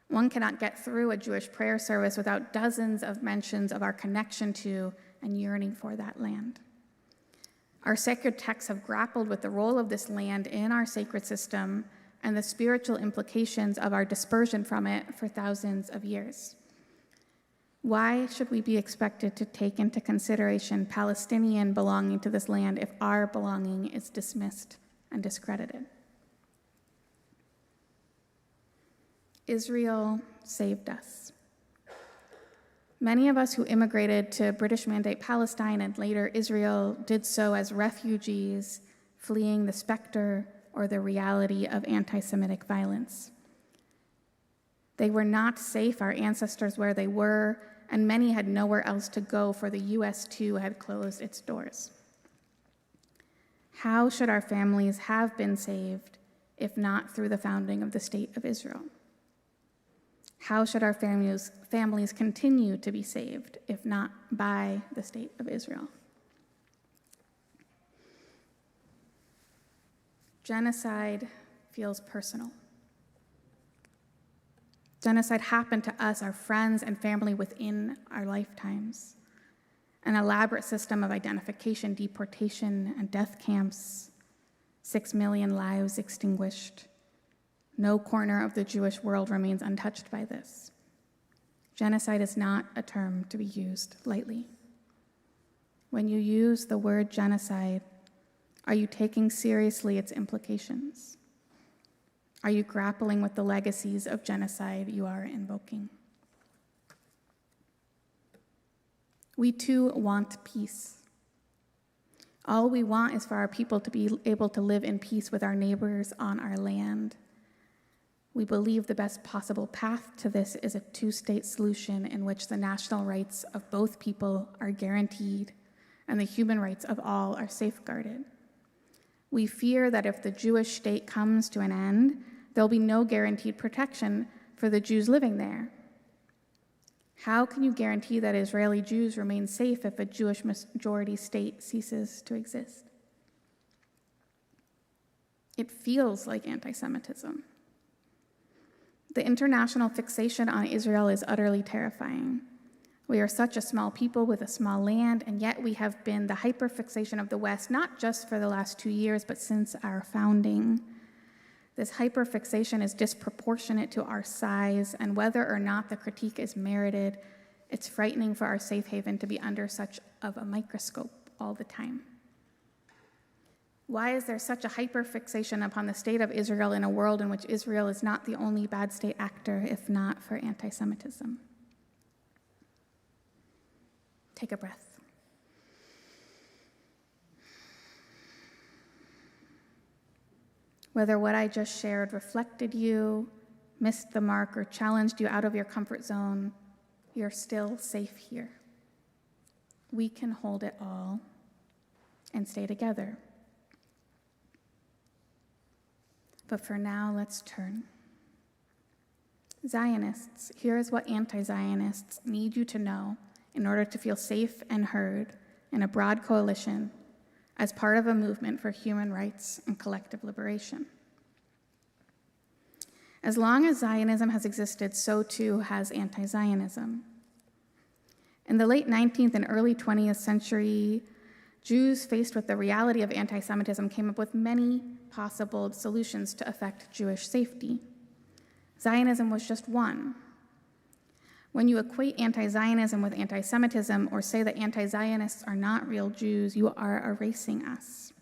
One cannot get through a Jewish prayer service without dozens of mentions of our connection to and yearning for that land. Our sacred texts have grappled with the role of this land in our sacred system and the spiritual implications of our dispersion from it for thousands of years. Why should we be expected to take into consideration Palestinian belonging to this land if our belonging is dismissed and discredited? Israel saved us. Many of us who immigrated to British Mandate Palestine and later Israel did so as refugees fleeing the specter or the reality of anti-Semitic violence. They were not safe, our ancestors, where they were, and many had nowhere else to go, for the U.S. too had closed its doors. How should our families have been saved if not through the founding of the State of Israel? How should our families continue to be saved if not by the State of Israel? Genocide feels personal. Genocide happened to us, our friends and family within our lifetimes. An elaborate system of identification, deportation, and death camps, 6 million lives extinguished. No corner of the Jewish world remains untouched by this. Genocide is not a term to be used lightly. When you use the word genocide, are you taking seriously its implications? Are you grappling with the legacies of genocide you are invoking? We too want peace. All we want is for our people to be able to live in peace with our neighbors on our land. We believe the best possible path to this is a two-state solution in which the national rights of both people are guaranteed and the human rights of all are safeguarded. We fear that if the Jewish state comes to an end, there'll be no guaranteed protection for the Jews living there. How can you guarantee that Israeli Jews remain safe if a Jewish majority state ceases to exist? It feels like anti-Semitism. The international fixation on Israel is utterly terrifying. We are such a small people with a small land, and yet we have been the hyperfixation of the West, not just for the last 2 years, but since our founding. This hyperfixation is disproportionate to our size, and whether or not the critique is merited, it's frightening for our safe haven to be under such of a microscope all the time. Why is there such a hyperfixation upon the state of Israel in a world in which Israel is not the only bad state actor, if not for anti-Semitism? Take a breath. Whether what I just shared reflected you, missed the mark, or challenged you out of your comfort zone, you're still safe here. We can hold it all and stay together. But for now, let's turn. Zionists, here is what anti-Zionists need you to know in order to feel safe and heard in a broad coalition as part of a movement for human rights and collective liberation. As long as Zionism has existed, so too has anti-Zionism. In the late 19th and early 20th century, Jews faced with the reality of anti-Semitism came up with many possible solutions to affect Jewish safety. Zionism was just one. When you equate anti-Zionism with anti-Semitism or say that anti-Zionists are not real Jews, you are erasing us,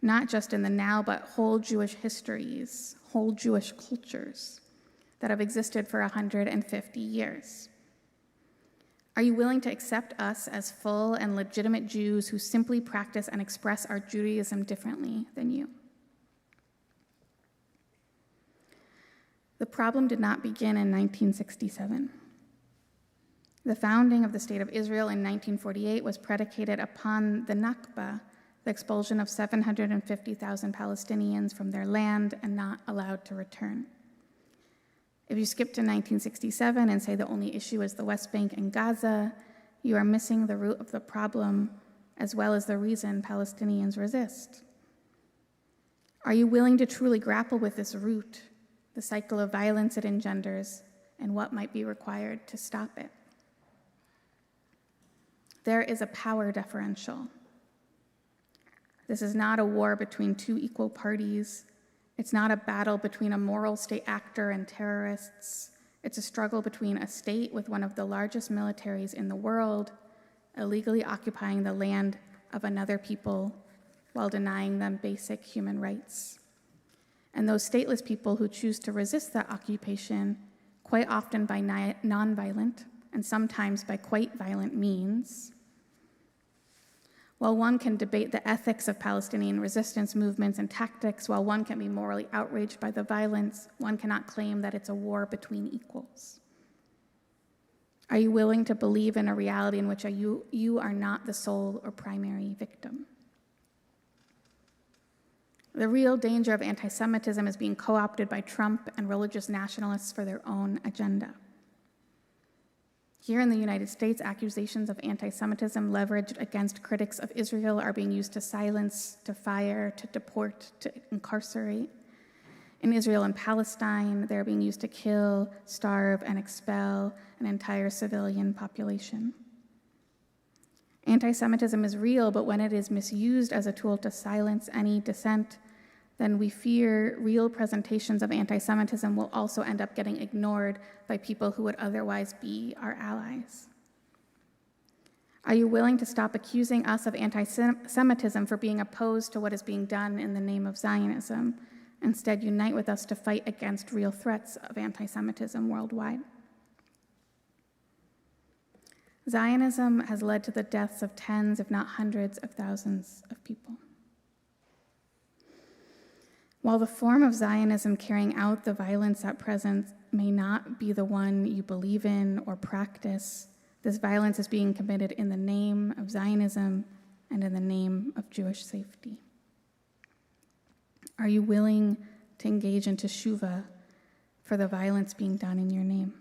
not just in the now, but whole Jewish histories, whole Jewish cultures that have existed for 150 years. Are you willing to accept us as full and legitimate Jews who simply practice and express our Judaism differently than you? The problem did not begin in 1967. The founding of the State of Israel in 1948 was predicated upon the Nakba, the expulsion of 750,000 Palestinians from their land and not allowed to return. If you skip to 1967 and say the only issue is the West Bank and Gaza, you are missing the root of the problem as well as the reason Palestinians resist. Are you willing to truly grapple with this root, the cycle of violence it engenders, and what might be required to stop it? There is a power differential. This is not a war between two equal parties. It's not a battle between a moral state actor and terrorists. It's a struggle between a state with one of the largest militaries in the world, illegally occupying the land of another people while denying them basic human rights. And those stateless people who choose to resist that occupation, quite often by nonviolent and sometimes by quite violent means. While one can debate the ethics of Palestinian resistance movements and tactics, while one can be morally outraged by the violence, one cannot claim that it's a war between equals. Are you willing to believe in a reality in which you are not the sole or primary victim? The real danger of anti-Semitism is being co-opted by Trump and religious nationalists for their own agenda. Here in the United States, accusations of anti-Semitism leveraged against critics of Israel are being used to silence, to fire, to deport, to incarcerate. In Israel and Palestine, they're being used to kill, starve, and expel an entire civilian population. Anti-Semitism is real, but when it is misused as a tool to silence any dissent, then we fear real presentations of anti-Semitism will also end up getting ignored by people who would otherwise be our allies. Are you willing to stop accusing us of anti-Semitism for being opposed to what is being done in the name of Zionism? Instead, unite with us to fight against real threats of anti-Semitism worldwide. Zionism has led to the deaths of tens, if not hundreds of thousands of people. While the form of Zionism carrying out the violence at present may not be the one you believe in or practice, this violence is being committed in the name of Zionism and in the name of Jewish safety. Are you willing to engage in teshuvah for the violence being done in your name?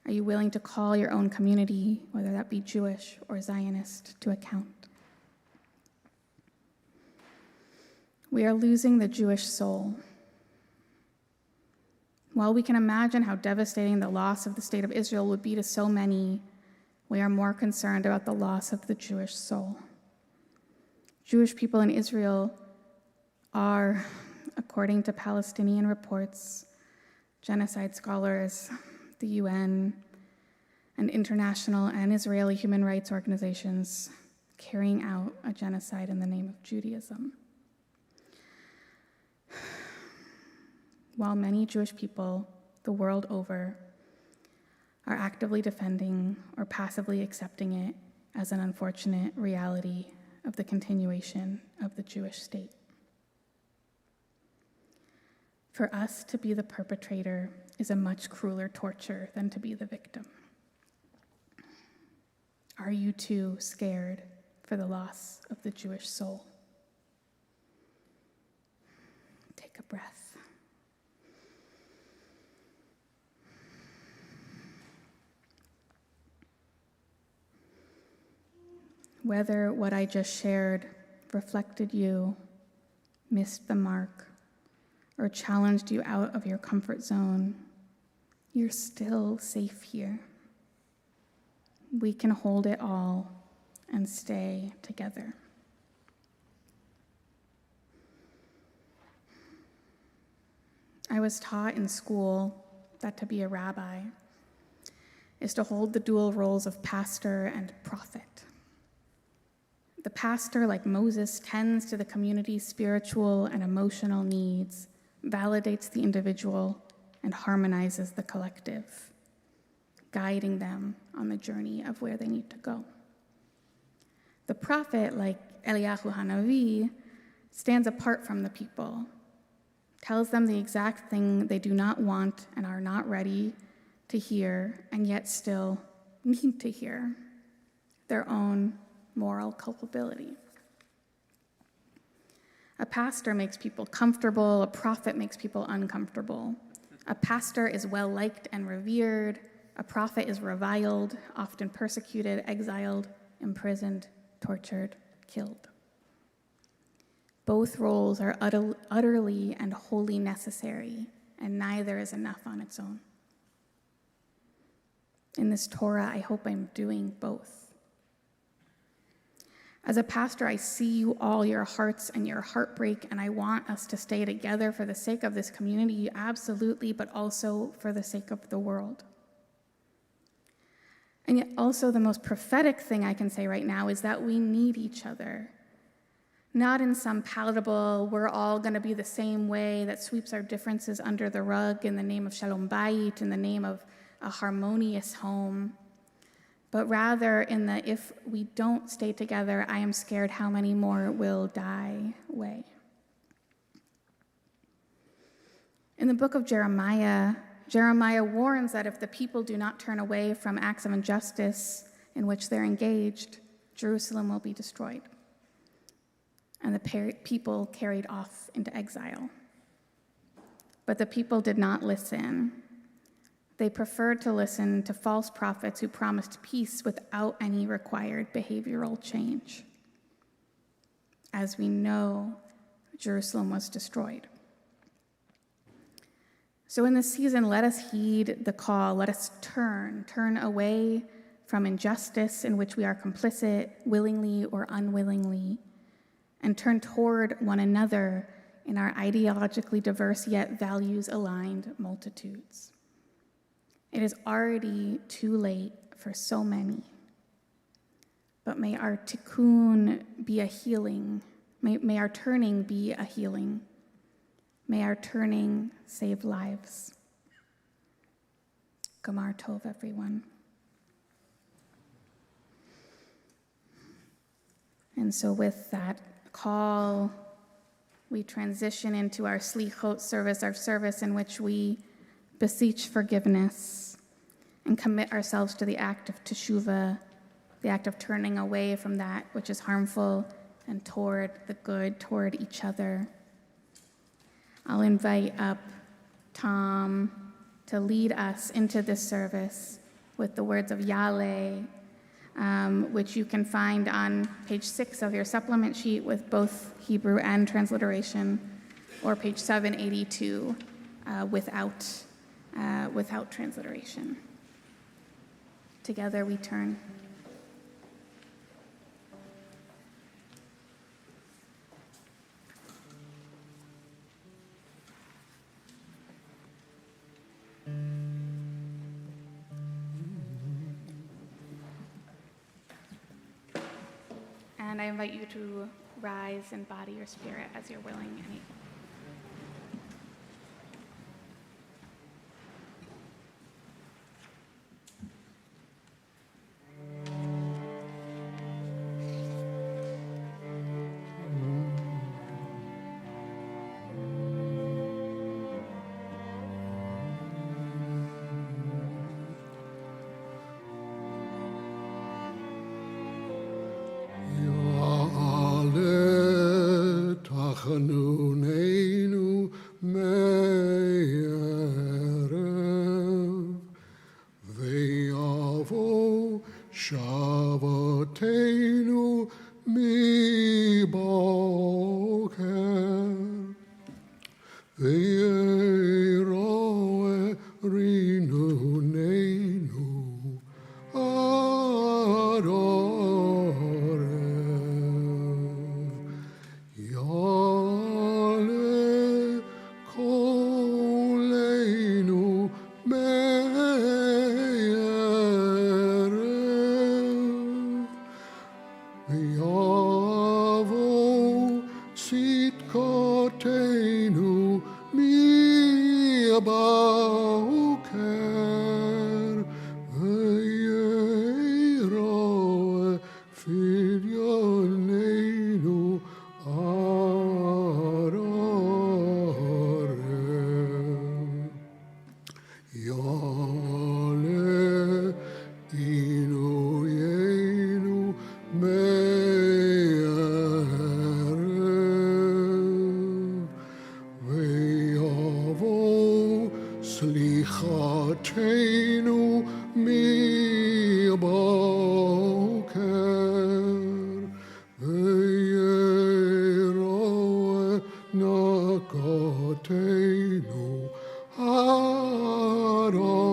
Are you willing to call your own community, whether that be Jewish or Zionist, to account? We are losing the Jewish soul. While we can imagine how devastating the loss of the state of Israel would be to so many, we are more concerned about the loss of the Jewish soul. Jewish people in Israel are, according to Palestinian reports, genocide scholars, the UN, and international and Israeli human rights organizations, carrying out a genocide in the name of Judaism. While many Jewish people the world over are actively defending or passively accepting it as an unfortunate reality of the continuation of the Jewish state. For us to be the perpetrator is a much crueler torture than to be the victim. Are you too scared for the loss of the Jewish soul? Take a breath. Whether what I just shared reflected you, missed the mark, or challenged you out of your comfort zone, you're still safe here. We can hold it all and stay together. I was taught in school that to be a rabbi is to hold the dual roles of pastor and prophet. The pastor, like Moses, tends to the community's spiritual and emotional needs, validates the individual, and harmonizes the collective, guiding them on the journey of where they need to go. The prophet, like Eliyahu Hanavi, stands apart from the people, tells them the exact thing they do not want and are not ready to hear, and yet still need to hear, their own moral culpability. A pastor makes people comfortable, a prophet makes people uncomfortable. A pastor is well-liked and revered, a prophet is reviled, often persecuted, exiled, imprisoned, tortured, killed. Both roles are utterly and wholly necessary, and neither is enough on its own. In this Torah, I hope I'm doing both. As a pastor, I see you all, your hearts and your heartbreak, and I want us to stay together for the sake of this community, absolutely, but also for the sake of the world. And yet also the most prophetic thing I can say right now is that we need each other. Not in some palatable, we're all going to be the same way that sweeps our differences under the rug in the name of Shalom Bayit, in the name of a harmonious home, but rather in the if we don't stay together, I am scared how many more will die way. In the book of Jeremiah, Jeremiah warns that if the people do not turn away from acts of injustice in which they're engaged, Jerusalem will be destroyed, and the people carried off into exile. But the people did not listen. They preferred to listen to false prophets who promised peace without any required behavioral change. As we know, Jerusalem was destroyed. So in this season, let us heed the call. Let us turn away from injustice in which we are complicit, willingly or unwillingly, and turn toward one another in our ideologically diverse yet values-aligned multitudes. It is already too late for so many, but may our tikkun be a healing. May our turning be a healing. May our turning save lives. Gamar Tov, everyone. And so with that call, we transition into our slichot service, our service in which we beseech forgiveness and commit ourselves to the act of teshuvah, the act of turning away from that which is harmful and toward the good, toward each other I'll invite up Tom to lead us into this service with the words of Yale, which you can find on page 6 of your supplement sheet with both Hebrew and transliteration, or page 782 without transliteration. Together we turn. And I invite you to rise and body your spirit as you're willing and able. חנוננו מערב, ויבוא שבתנו מבוקר, ויראה רינוננו עד ערב. יעלה קולנו מערב, ויבוא צדקתנו מבוקר, ויראה פדיוננו עד ערב. יעלה עינוינו מערב, ויבוא סליחתנו מבוקר, ויראה נקתנו עד ערב.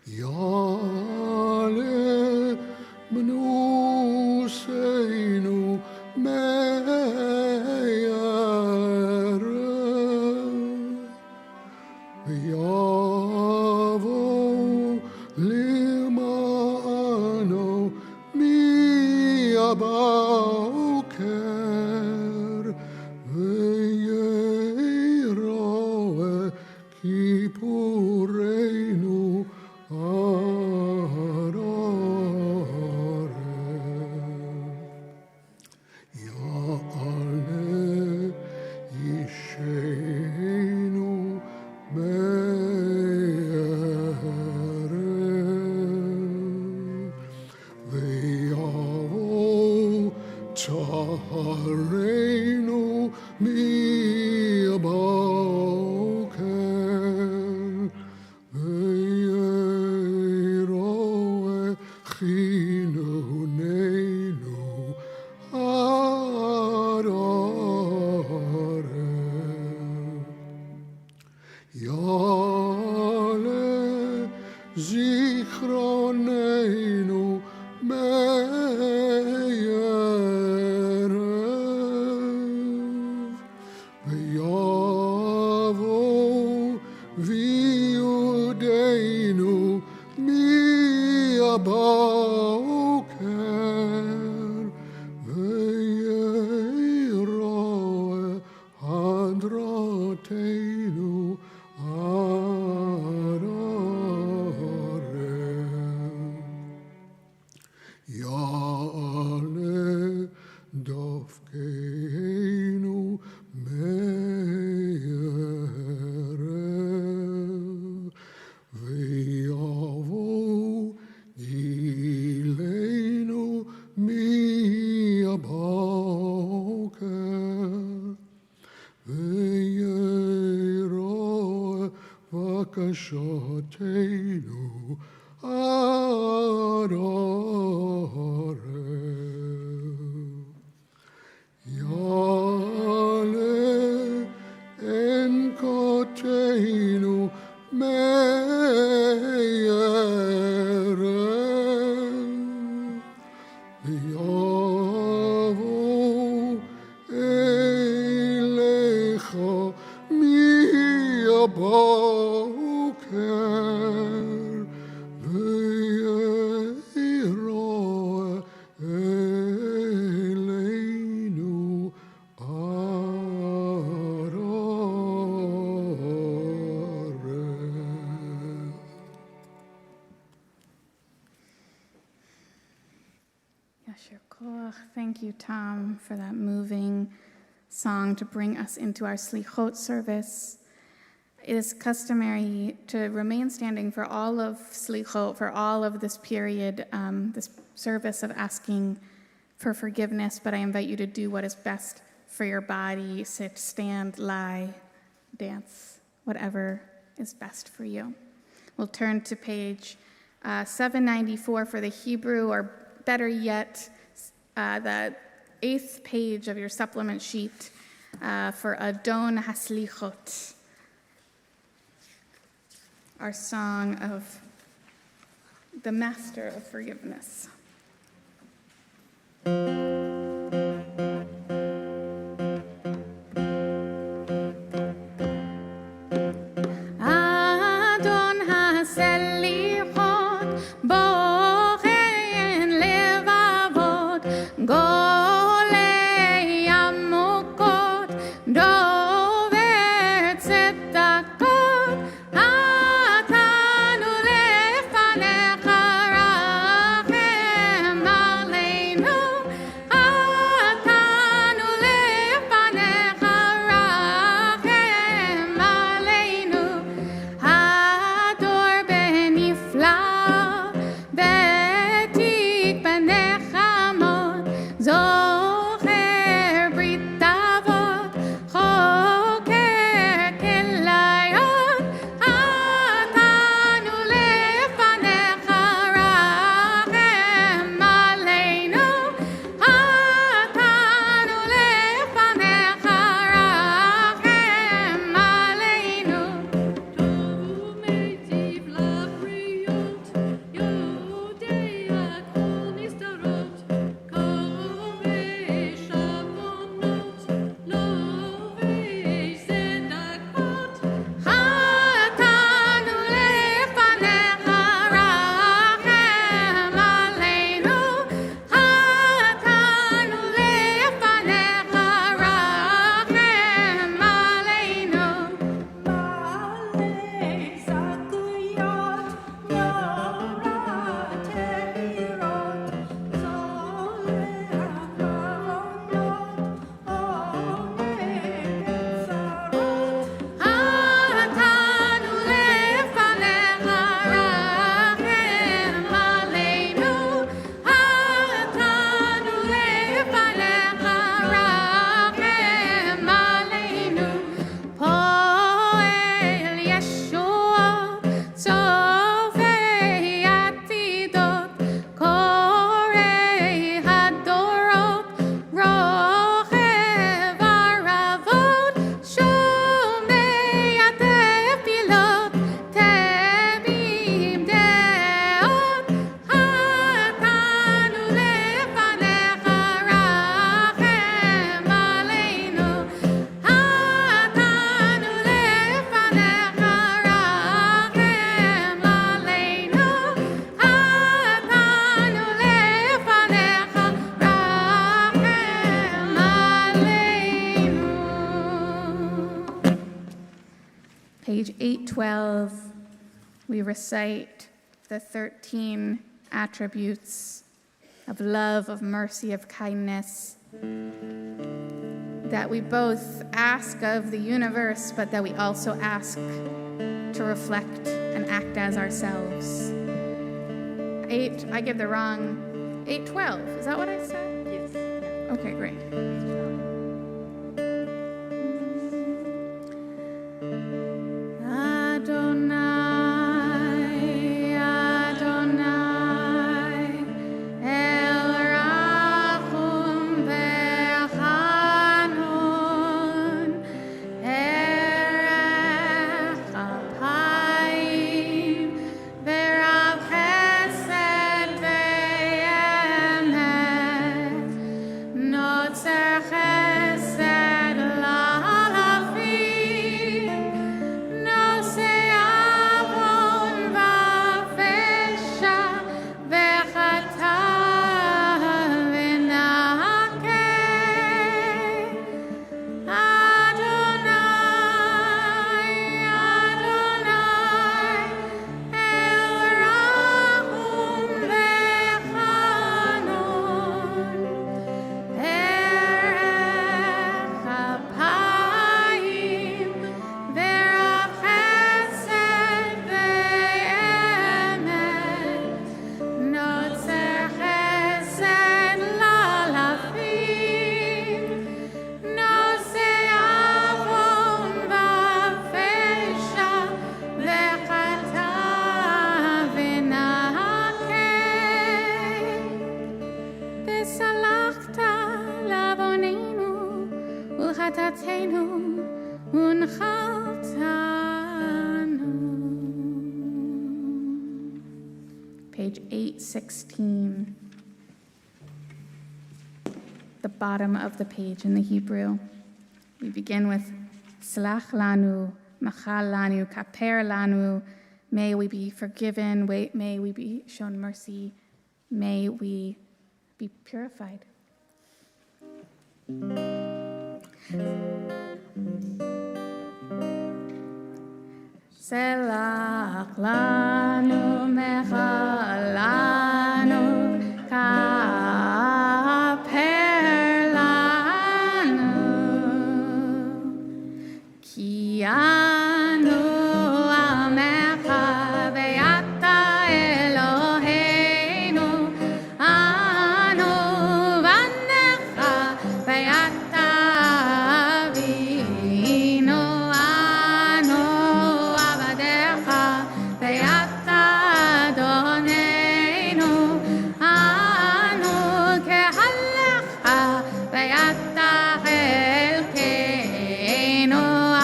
יעלה מנוסנו מערב, ויבוא למענו מהבוקר, ויראה כיפורנו עד ערב. יעלה אישנו מערב, ויבוא צהרנו מבוקר, ויראה חינוננו עד ערב. יעלה זיכרוננו מערב, ויבוא ויודענו מהבוקר, ויראה הדרתנו עד ערב. יעלה דופקנו מערב, ויבוא גילנו מהבוקר, בקשותינו עד עורף. יעלה אין כותנו מערב, ויבואו אליך מהבוקר, וירא אלינו עד עורף. Yasher Koach. Thank you, Tom, for that moving song to bring us into our Slichot service. It is customary to remain standing for all of Slichot, for all of this period, this service of asking for forgiveness, but I invite you to do what is best for your body. Sit, stand, lie, dance, whatever is best for you. We'll turn to page 794 for the Hebrew, or better yet, the 8th page of your supplement sheet for Adon Haslichot, our song of the Master of Forgiveness. Adon Haslichot, Bochen Levavot, Golei Amokot, Dover Tzedakot, Atanu lefanecha rachem aleinu, Atanu lefanecha rachem aleinu, Hador benifla, betik benechamot, Zocher brit avot, choker kelayot, Atanu lefanecha rachem aleinu, Atanu lefanecha rachem aleinu. Tohu meitiv labriot, Yodea kol nistarot, Kovei shavonot, Lovei tzedakot, Atanu lefanecha rachem aleinu, Atanu lefanecha rachem aleinu. Malei zakuyot, Yorat tehirot, Zolei ha'kavonot, Onei betzarot, Atanu lefanecha rachem aleinu, Atanu lefanecha rachem aleinu. Poel Yeshua, Sofei atidot, Korei hadorot, Rochev aravot, Shomei atefilot, Tebim deot, Atanu lefanecha rachem aleinu, Atanu lefanecha rachem aleinu, Atanu lefanecha rachem aleinu. Page 812, we recite the 13 attributes of love, of mercy, of kindness that we both ask of the universe, but that we also ask to reflect and act as ourselves. I give the wrong 812. Is that what I said? Yes. Okay, great. Adonai Notzer chesed lalafim, nosei avon v'avesha, v'chata v'nakeh. Adonai, Adonai, El Rahum v'chanon, Erech Apayim, v'rav chesed v'emet, Notzer chesed lalafim, Nosei avon v'avesha, v'chata v'nakeh. V'salachta la'avoneinu u'chatatenu u'nchaltanu. Page 816. The bottom of the page in the Hebrew. We begin with Slach lanu, Machal lanu, Kaper lanu. May we be forgiven, may we be shown mercy, may we be purified. Selach lanu, Mechal lanu, Kaper lanu. Ki anu amecha ve'ata Eloheinu, anu vanecha ve'ata avinu, anu avadecha ve'ata Adoneinu, anu kehalecha ve'ata chelkeinu,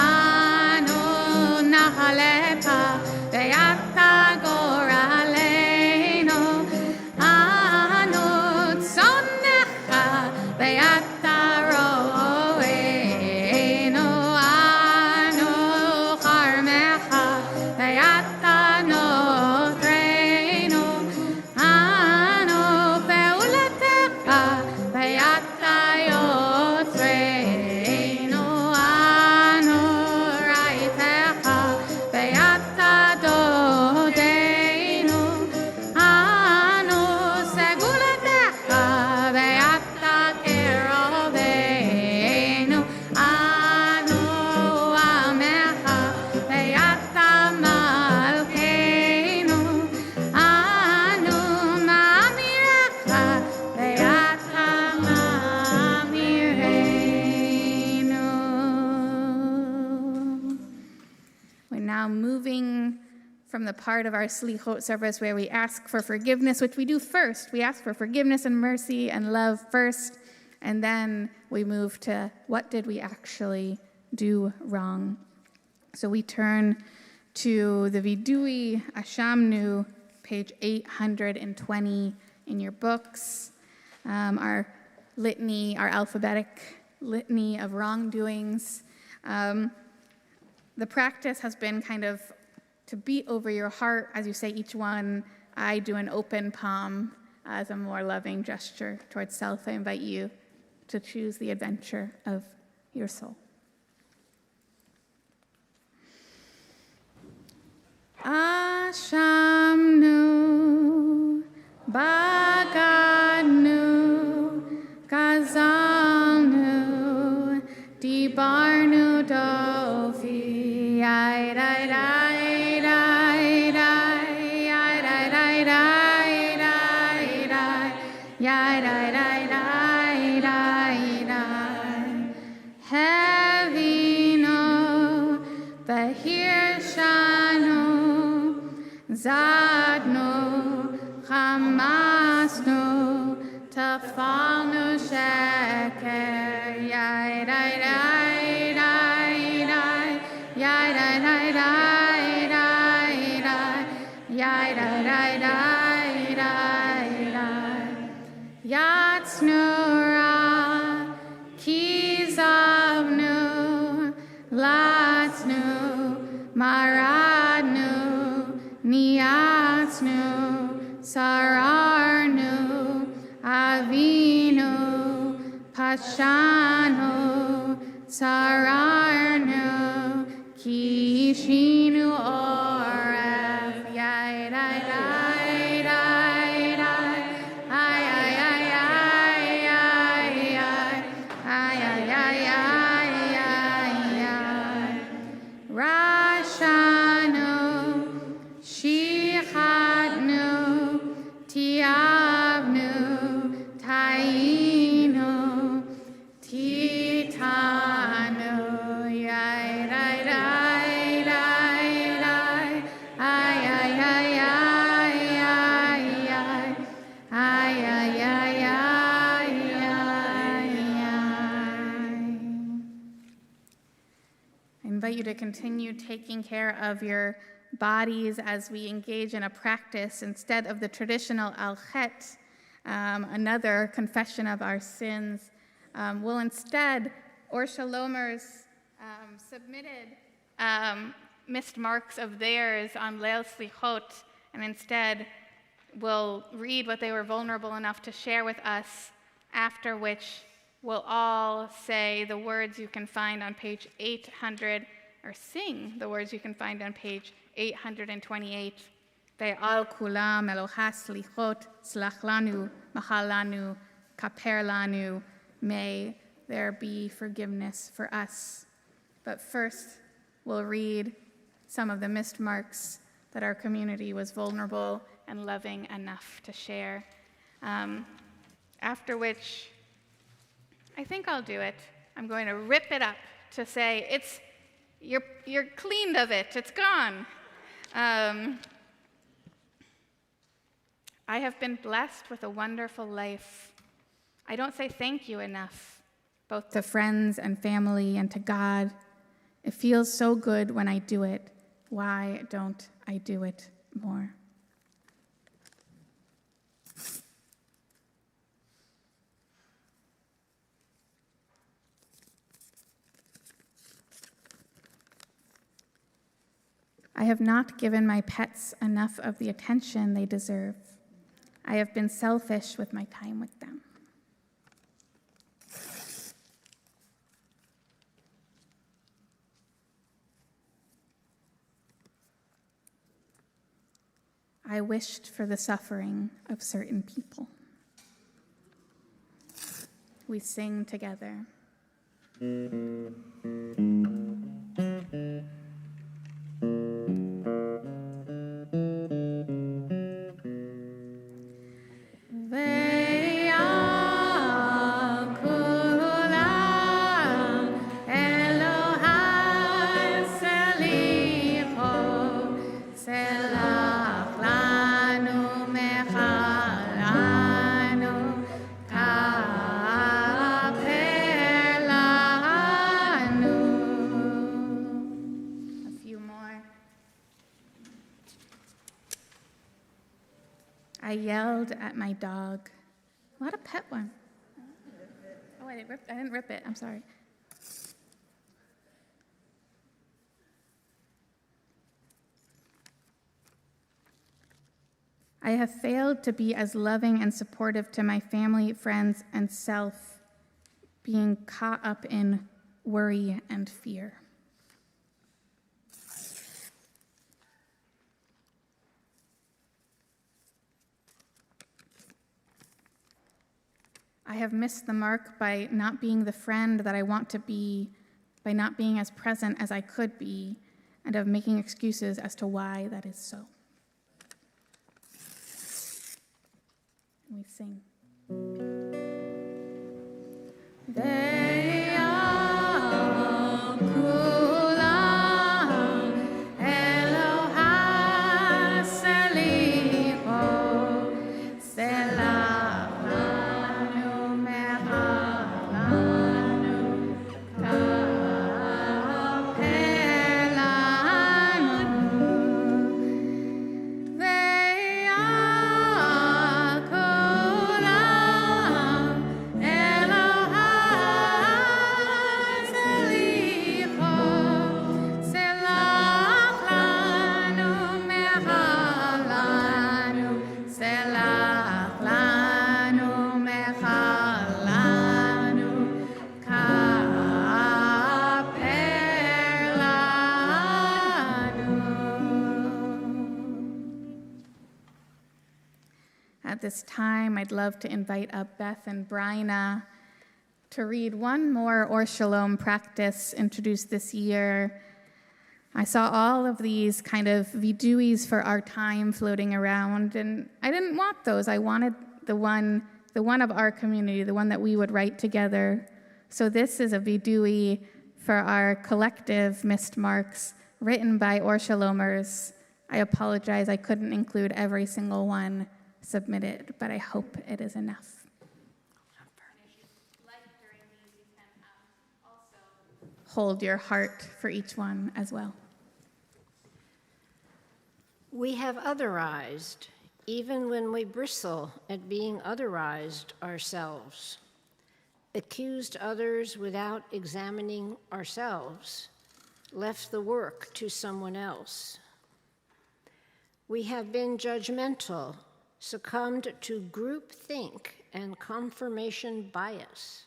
anu nachalecha ve'ata goraleinu, anu tzonecha ve'ata roeinu, anu charmecha ve'ata notreinu, anu peuletecha ve'ata yotzreinu, anu raitecha ve'ata dodeinu, anu seguletecha ve'ata keroveinu, anu amecha ve'ata malkeinu, anu mamirecha ve'ata mamireinu. We're now moving from the part of our Slichot service where we ask for forgiveness, which we do first. We ask for forgiveness and mercy and love first, and then we move to what did we actually do wrong. So we turn to the Vidui Ashamnu, page 820 in your books, our litany, our alphabetic litany of wrongdoings. The practice has been kind of to beat over your heart as you say each one. I do an open palm as a more loving gesture towards self. I invite you to choose the adventure of your soul. Ashamnu, Bagadnu, Gazalnu, Dibarnu Dovi, Yai Dai Dai Dai Dai, Yai Dai Dai Dai Dai Dai, Yai Dai Dai Dai Dai Dai. Hevino, Behirshanu, Zadnu, Hamasnu, Tafalnu Sheker, Yai Dai Dai Dai Dai, Yai Dai Dai Dai Dai Dai, Yai Dai Dai Dai Dai Dai. Yatsnu Ra, Hashanu, Sararnu, Kishinu Oref, Yai Dai Dai Dai Dai, Ay Ay Ay Ay Ay Ay, Ay Ay Ay Ay Ay Ay, Rashanu, Shichatnu, Tiavnu, Tainu, Titanu, Yai Dai Dai Dai Dai, Ay Ay Ay Ay Ay Ay, Ay Ay Ay Ay Ay Ay. I invite you to continue taking care of your bodies as we engage in a practice instead of the traditional al-chet, another confession of our sins. We'll instead, or Shalomers submitted missed marks of theirs on Leil Slichot, and instead we'll read what they were vulnerable enough to share with us, after which we'll all say the words you can find on page 800, or sing the words you can find on page 828. Ve'al kulam Elohas slichot, slach lanu, machal lanu, kaper lanu. May there be forgiveness for us. But first, we'll read some of the missed marks that our community was vulnerable and loving enough to share. After which, I think I'll do it. I'm going to rip it up to say, you're cleaned of it, it's gone. I have been blessed with a wonderful life. I don't say thank you enough, both to friends and family and to God. It feels so good when I do it. Why don't I do it more? I have not given my pets enough of the attention they deserve. I have been selfish with my time with them. I wished for the suffering of certain people. We sing together. I yelled at my dog. What a pet one. Oh, I didn't rip it. I'm sorry. I have failed to be as loving and supportive to my family, friends, and self, being caught up in worry and fear. I have missed the mark by not being the friend that I want to be, by not being as present as I could be, and of making excuses as to why that is so. We sing. this time, I'd love to invite up Beth and Bryna to read one more Or Shalom practice introduced this year. I saw all of these kind of viduis for our time floating around, and I didn't want those. I wanted the one of our community, the one that we would write together. So this is a vidui for our collective missed marks, written by Or Shalomers. I apologize, I couldn't include every single one submitted, but I hope it is enough. Hold your heart for each one as well. We have otherized, even when we bristle at being otherized ourselves, accused others without examining ourselves, left the work to someone else. We have been judgmental, succumbed to groupthink and confirmation bias,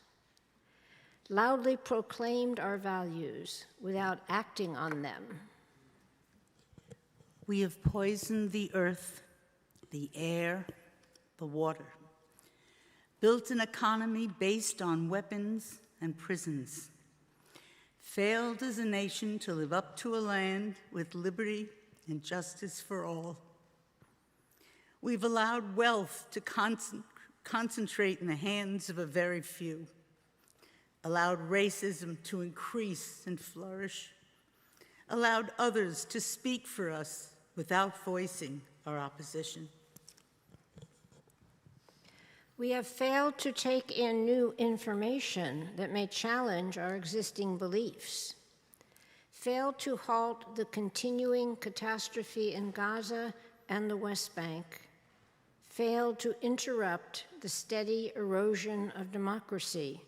loudly proclaimed our values without acting on them. We have poisoned the earth, the air, the water, built an economy based on weapons and prisons, failed as a nation to live up to a land with liberty and justice for all. We've allowed wealth to concentrate in the hands of a very few, allowed racism to increase and flourish, allowed others to speak for us without voicing our opposition. We have failed to take in new information that may challenge our existing beliefs, failed to halt the continuing catastrophe in Gaza and the West Bank, failed to interrupt the steady erosion of democracy.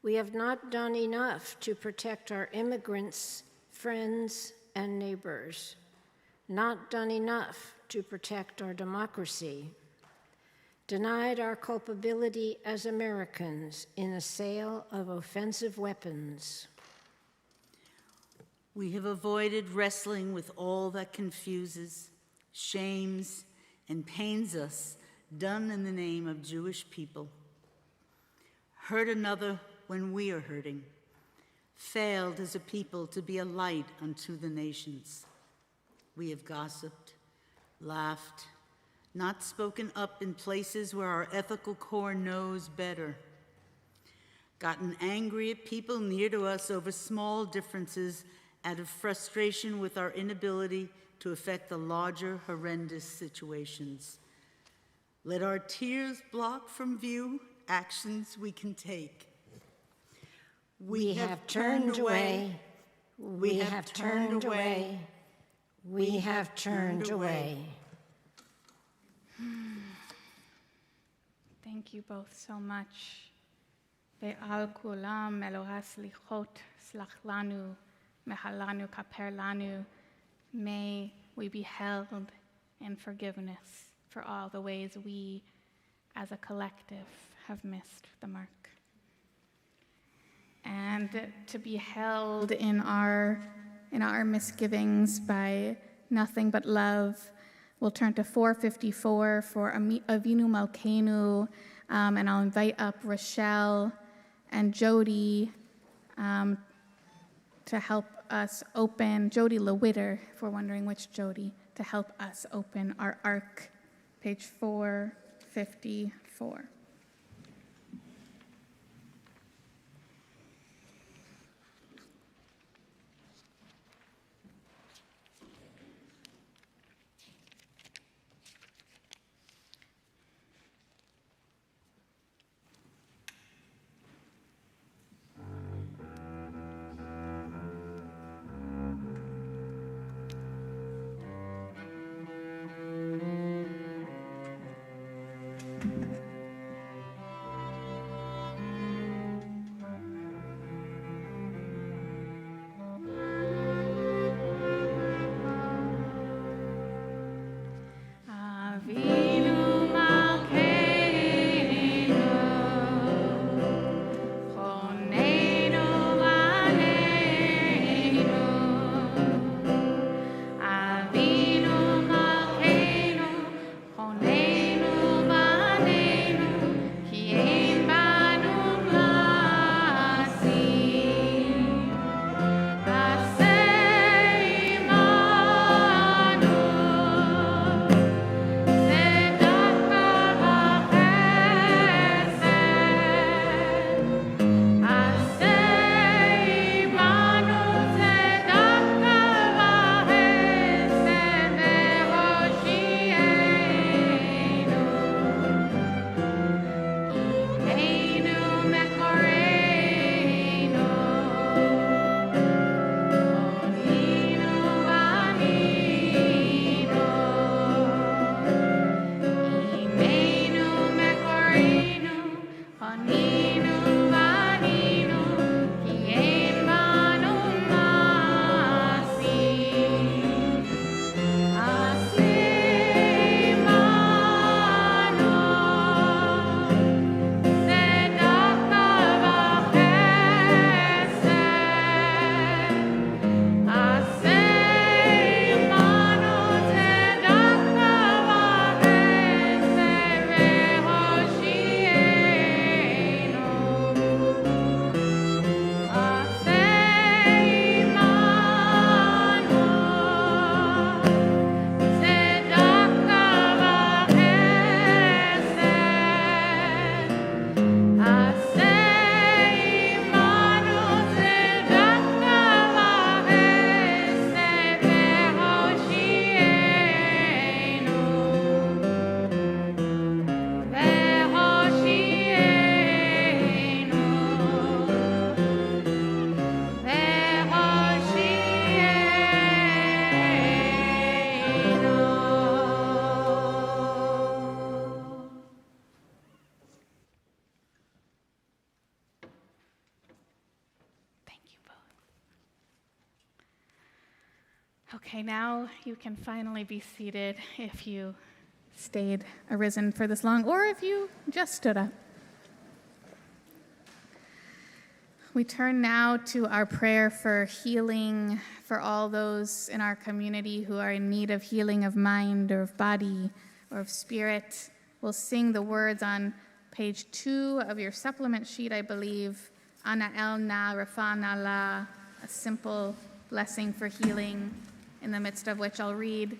We have not done enough to protect our immigrants, friends, and neighbors, not done enough to protect our democracy, denied our culpability as Americans in a sale of offensive weapons. We have avoided wrestling with all that confuses, shames, and pains us, done in the name of Jewish people. Hurt another when we are hurting, failed as a people to be a light unto the nations. We have gossiped, laughed, not spoken up in places where our ethical core knows better, gotten angry at people near to us over small differences out of frustration with our inability to affect the larger horrendous situations. Let our tears block from view actions we can take. We have turned away. We have turned away. We have turned away. Thank you both so much. Ve'al kulam Eloha slichot slach lanu, mehalanu kaper lanu. May we be held in forgiveness for all the ways we, as a collective, have missed the mark. And to be held in our misgivings by nothing but love. We'll turn to 454 for Avinu Malkeinu, and I'll invite up Rochelle and Jody to help us open, Jody LeWitter, if we're wondering which Jody, to help us open our ark, page 454. Okay, now you can finally be seated if you stayed arisen for this long, or if you just stood up. We turn now to our prayer for healing for all those in our community who are in need of healing of mind or of body or of spirit. We'll sing the words on page 2 of your supplement sheet, I believe. Ana elna rafana la, a simple blessing for healing, in the midst of which I'll read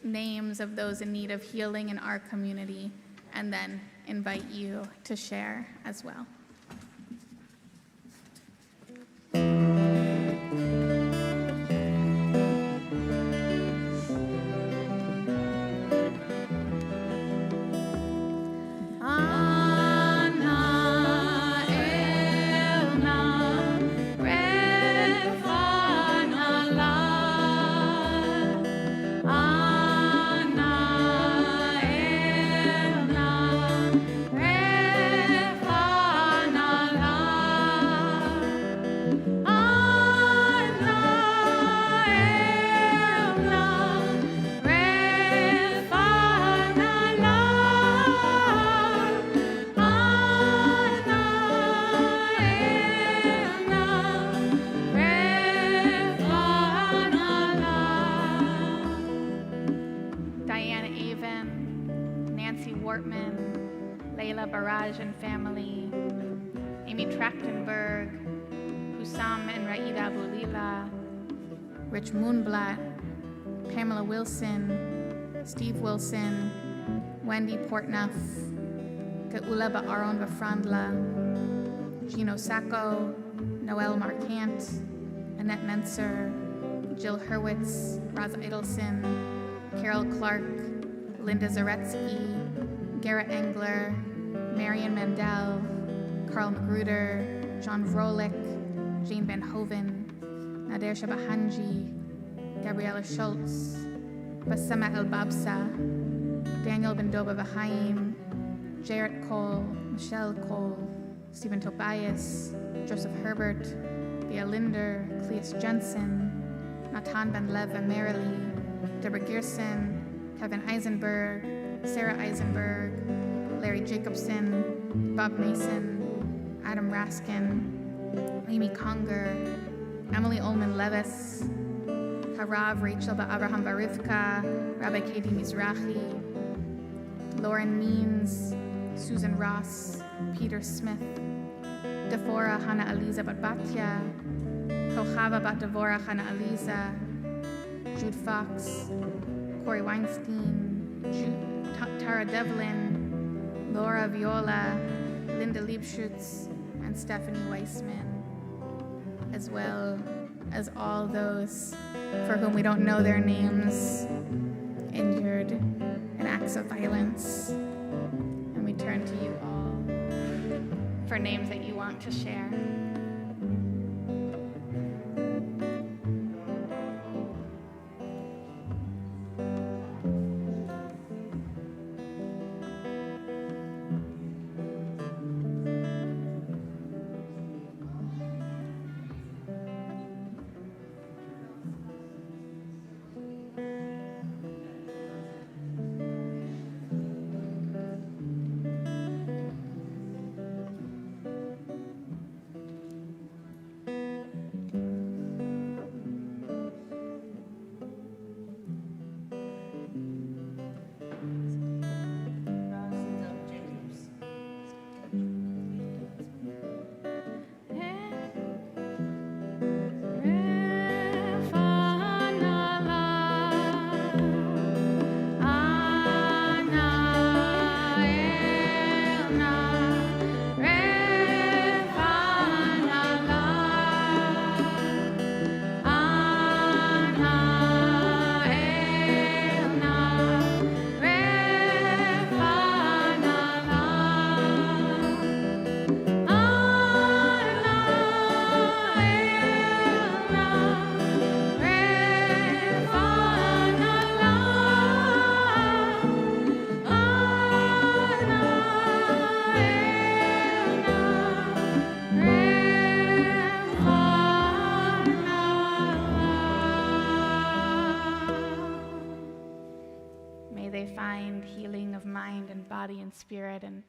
names of those in need of healing in our community and then invite you to share as well. And family, Amy Trachtenberg, Hussam and Raida Bulila, Rich Moonblatt, Pamela Wilson, Steve Wilson, Wendy Portnuff, Geula Ba'aron Bafrandla, Gino Sacco, Noel Marcant, Annette Menser, Jill Hurwitz, Roz Idelson, Carol Clark, Linda Zaretsky, Garrett Engler, Marion Mandel, Carl Magruder, John Vrolik, Jane Van Hoven, Nader Shabahanji, Gabriela Schultz, Basema El Babsa, Daniel Bendoba Bahaim, Jarrett Cole, Michelle Cole, Stephen Tobias, Joseph Herbert, Bea Linder, Cleus Jensen, Natan Ben Lev and Marilee, Deborah Gerson, Kevin Eisenberg, Sarah Eisenberg, Larry Jacobson, Bob Mason, Adam Raskin, Amy Conger, Emily Ullman Levis, Harav Rachel Abraham Barivka, Rabbi Katie Mizrahi, Lauren Means, Susan Ross, Peter Smith, Devora Hana Aliza Batbatya, Kochava Bat Devora Hana Aliza, Jude Fox, Corey Weinstein, Tara Devlin, Laura Viola, Linda Liebschutz, and Stephanie Weissman, as well as all those for whom we don't know their names, injured in acts of violence. And we turn to you all for names that you want to share. find healing of mind and body and spirit, and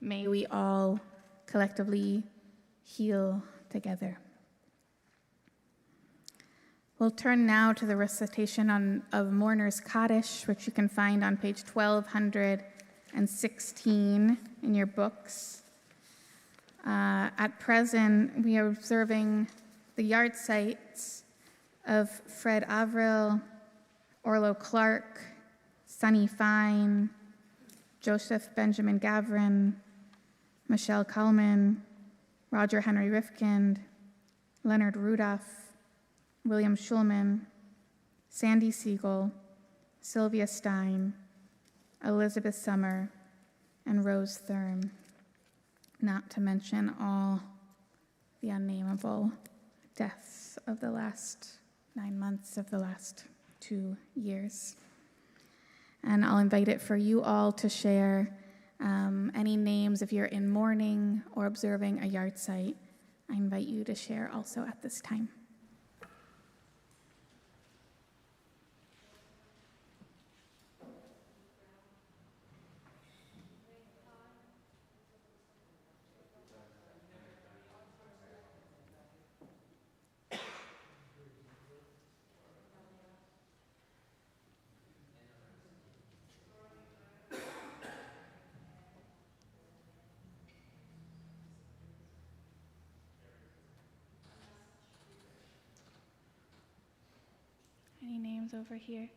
may we all collectively heal together. We'll turn now to the recitation of Mourner's Kaddish, which you can find on page 1216 in your books. At present, we are observing the yard sites of Fred Avril, Orlo Clark, Sonny Fine, Joseph Benjamin Gavrin, Michelle Coleman, Roger Henry Rifkind, Leonard Rudolph, William Schulman, Sandy Siegel, Sylvia Stein, Elizabeth Summer, and Rose Thurm, not to mention all the unnameable deaths of the last 9 months of the last 2 years. And I'll invite it for you all to share any names if you're in mourning or observing a yard site. I invite you to share also at this time. Any names over here?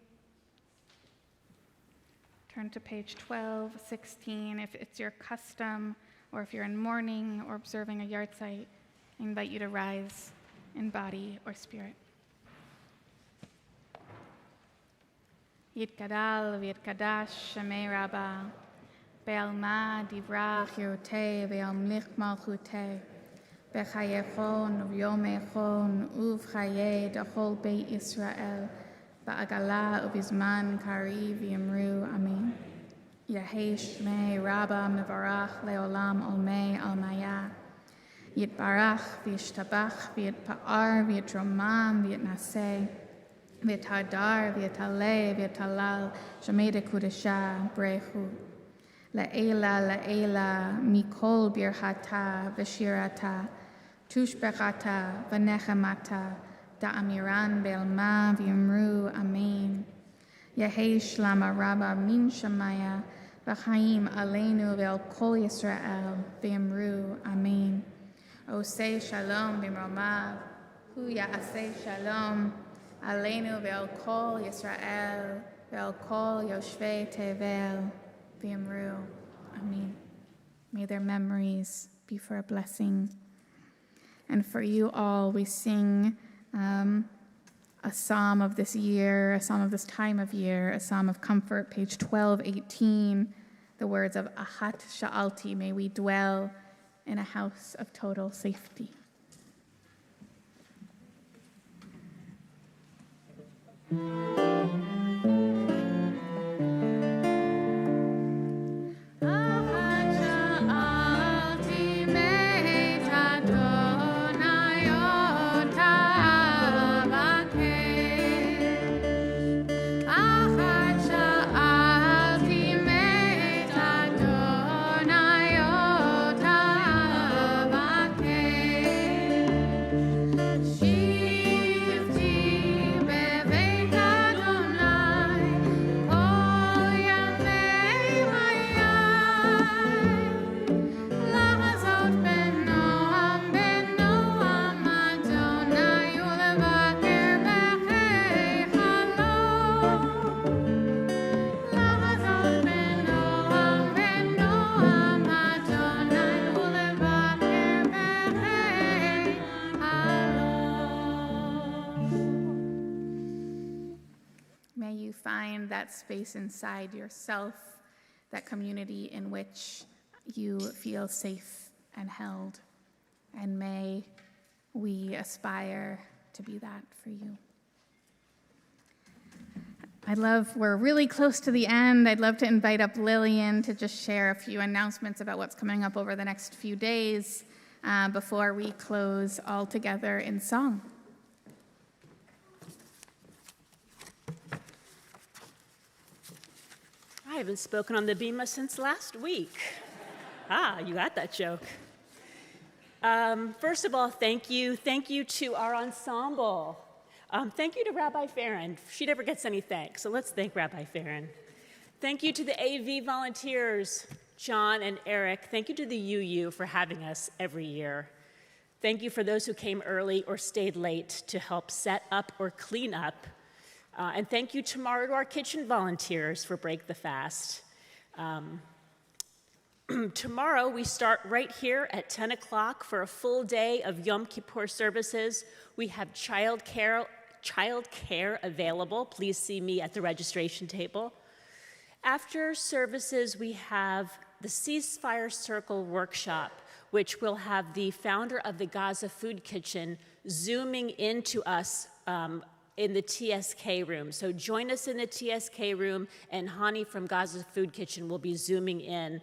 Turn to page 1216. If it's your custom, or if you're in mourning or observing a yard site, I invite you to rise in body or spirit. Yitkadal v'yitkadash Shemei Rabbah, Be'alma divra chirutei ve'amlich malchutei, Bechayechon v'yomechon uvchaye dachol Beit Yisrael, Ba'agala uvizman kari v'yimru amen. Yahei Shmei Rabbah mevarach leolam olmei almaya. Yitbarach v'yishtabach v'yitpa'ar v'yitromam v'yitnaseh v'yithadar v'yitaleh v'yitalal Shemei dekudesha brechu. La'ela mikol birchata v'shirata tushbechata v'nechemata da'amiran be'elma v'yimru amen. Yehei shlama rabba min shamaya v'chaim aleinu ve'el kol Yisrael v'yimru amen. Osei shalom b'mromav hu ya'aseh shalom aleinu ve'el kol Yisrael ve'el kol yoshvei tevel v'yimru amen. May their memories be for a blessing. And for you all, we sing a psalm of this year, a psalm of this time of year, a psalm of comfort, page 1218, the words of Ahat Sha'alti, may we dwell in a house of total safety. May you find that space inside yourself, that community in which you feel safe and held. And may we aspire to be that for you. We're really close to the end. I'd love to invite up Lillian to just share a few announcements about what's coming up over the next few days before we close all together in song. Hi, haven't spoken on the Bima since last week. You got that joke. First of all, thank you. Thank you to our ensemble. Thank you to Rabbi Farron. She never gets any thanks, so let's thank Rabbi Farron. Thank you to the AV volunteers, John and Eric. Thank you to the UU for having us every year. Thank you for those who came early or stayed late to help set up or clean up. And thank you tomorrow to our kitchen volunteers for Break the Fast. Tomorrow we start right here at 10 o'clock for a full day of Yom Kippur services. We have childcare available. Please see me at the registration table. After services, we have the Ceasefire Circle workshop, which will have the founder of the Gaza Food Kitchen zooming into us in the TSK room. So join us in the TSK room, and Hani from Gaza Food Kitchen will be zooming in.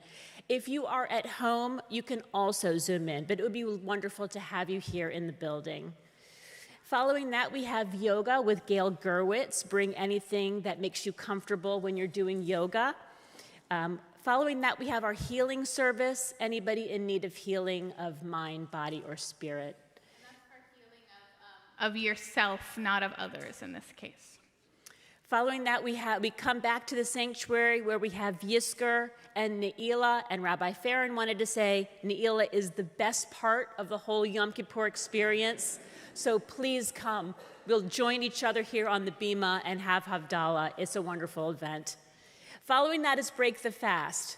If you are at home, you can also zoom in, but it would be wonderful to have you here in the building. Following that, we have yoga with Gail Gerwitz. Bring anything that makes you comfortable when you're doing yoga. Following that, we have our healing service. Anybody in need of healing of mind, body, or spirit. And that's our healing of yourself, not of others in this case. Following that, we come back to the sanctuary where we have Yisker and Ne'ilah, and Rabbi Farron wanted to say Ne'ilah is the best part of the whole Yom Kippur experience. So please come. We'll join each other here on the Bima and have Havdalah. It's a wonderful event. Following that is Break the Fast.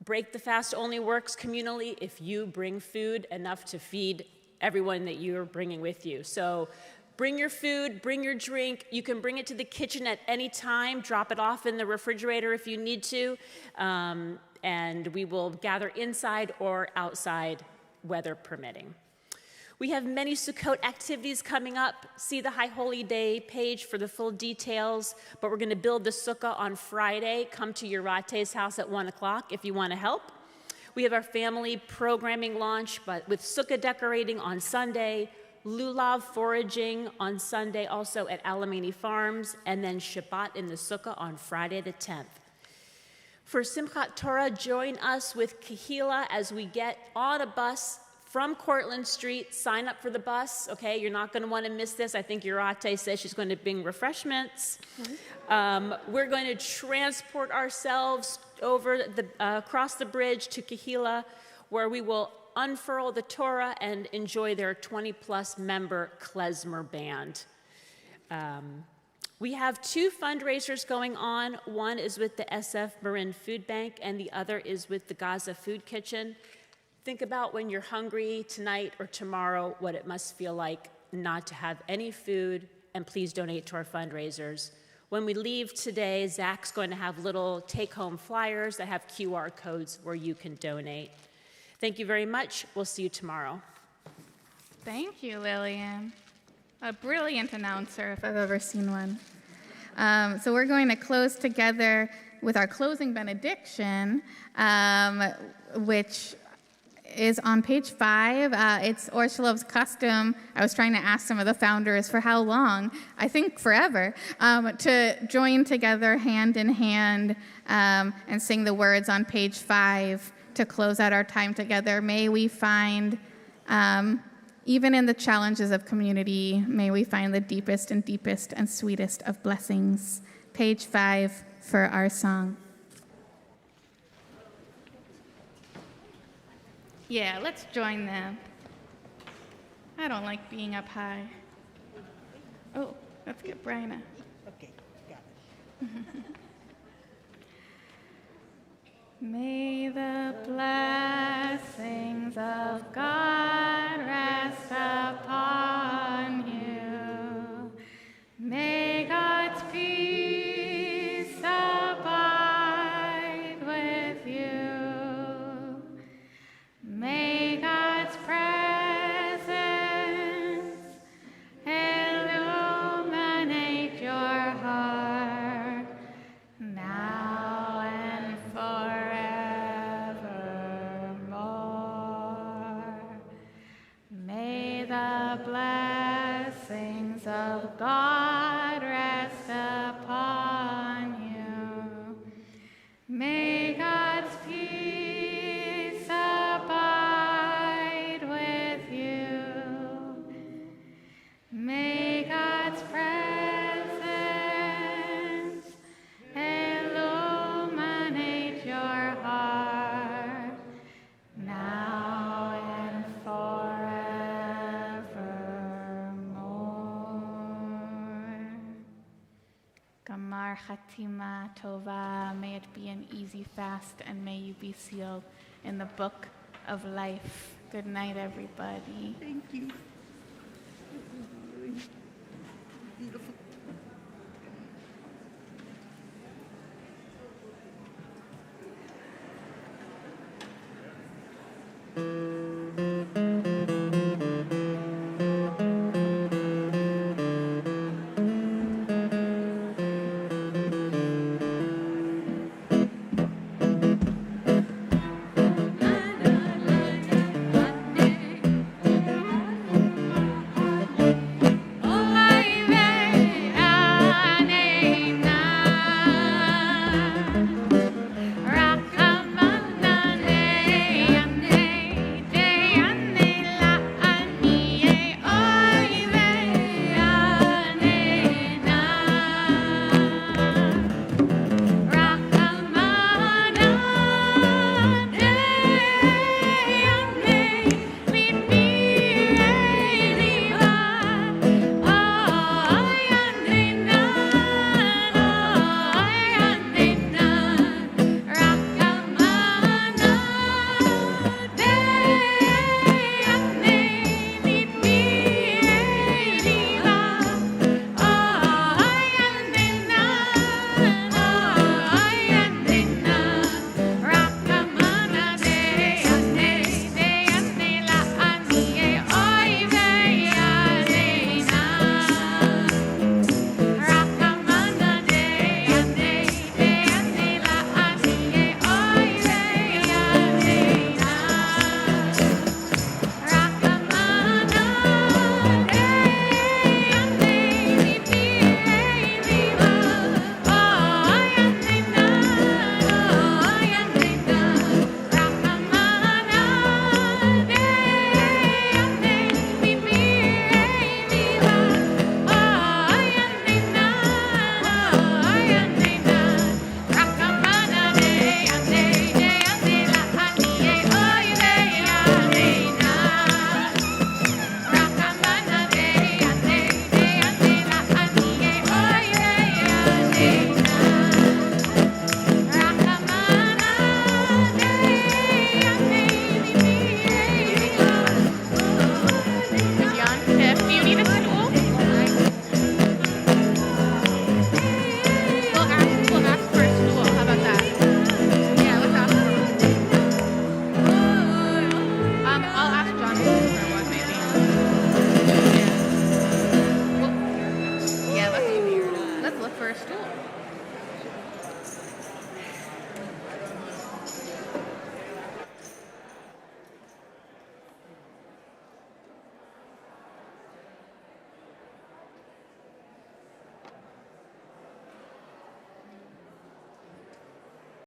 Break the Fast only works communally if you bring food enough to feed everyone that you're bringing with you. So bring your food, bring your drink. You can bring it to the kitchen at any time. Drop it off in the refrigerator if you need to. And we will gather inside or outside, weather permitting. We have many Sukkot activities coming up. See the High Holy Day page for the full details. But we're going to build the sukkah on Friday. Come to Urate's house at 1 o'clock if you want to help. We have our family programming launch, but with sukkah decorating on Sunday, lulav foraging on Sunday also at Alamany Farms, and then Shabbat in the sukkah on Friday the 10th. For Simchat Torah, join us with Kehila as we get on a bus from Cortlandt Street. Sign up for the bus, okay? You're not going to want to miss this. I think Urate says she's going to bring refreshments. We're going to transport ourselves over across the bridge to Kehila, where we will unfurl the Torah and enjoy their 20-plus member klezmer band. We have 2 fundraisers going on. One is with the SF Marin Food Bank, and the other is with the Gaza Food Kitchen. Think about when you're hungry tonight or tomorrow, what it must feel like not to have any food, and please donate to our fundraisers. When we leave today, Zach's going to have little take-home flyers that have QR codes where you can donate. Thank you very much. We'll see you tomorrow. Thank you, Lillian. A brilliant announcer, if I've ever seen one. So we're going to close together with our closing benediction, which is on page 5. It's Orshalov's custom. I was trying to ask some of the founders for how long, I think forever, to join together hand in hand and sing the words on page 5 to close out our time together. May we find, even in the challenges of community, may we find the deepest and sweetest of blessings. Page 5 for our song. Yeah, let's join them. I don't like being up high. Oh, let's get Bryna. Okay, got it. May the blessings of God rest upon you. May God's peace abide with you. May God's presence illuminate your heart now and forevermore. May the blessings of God rest upon you. Har Hatima Tova. May it be an easy fast, and may you be sealed in the book of life. Good night, everybody. Thank you. Beautiful.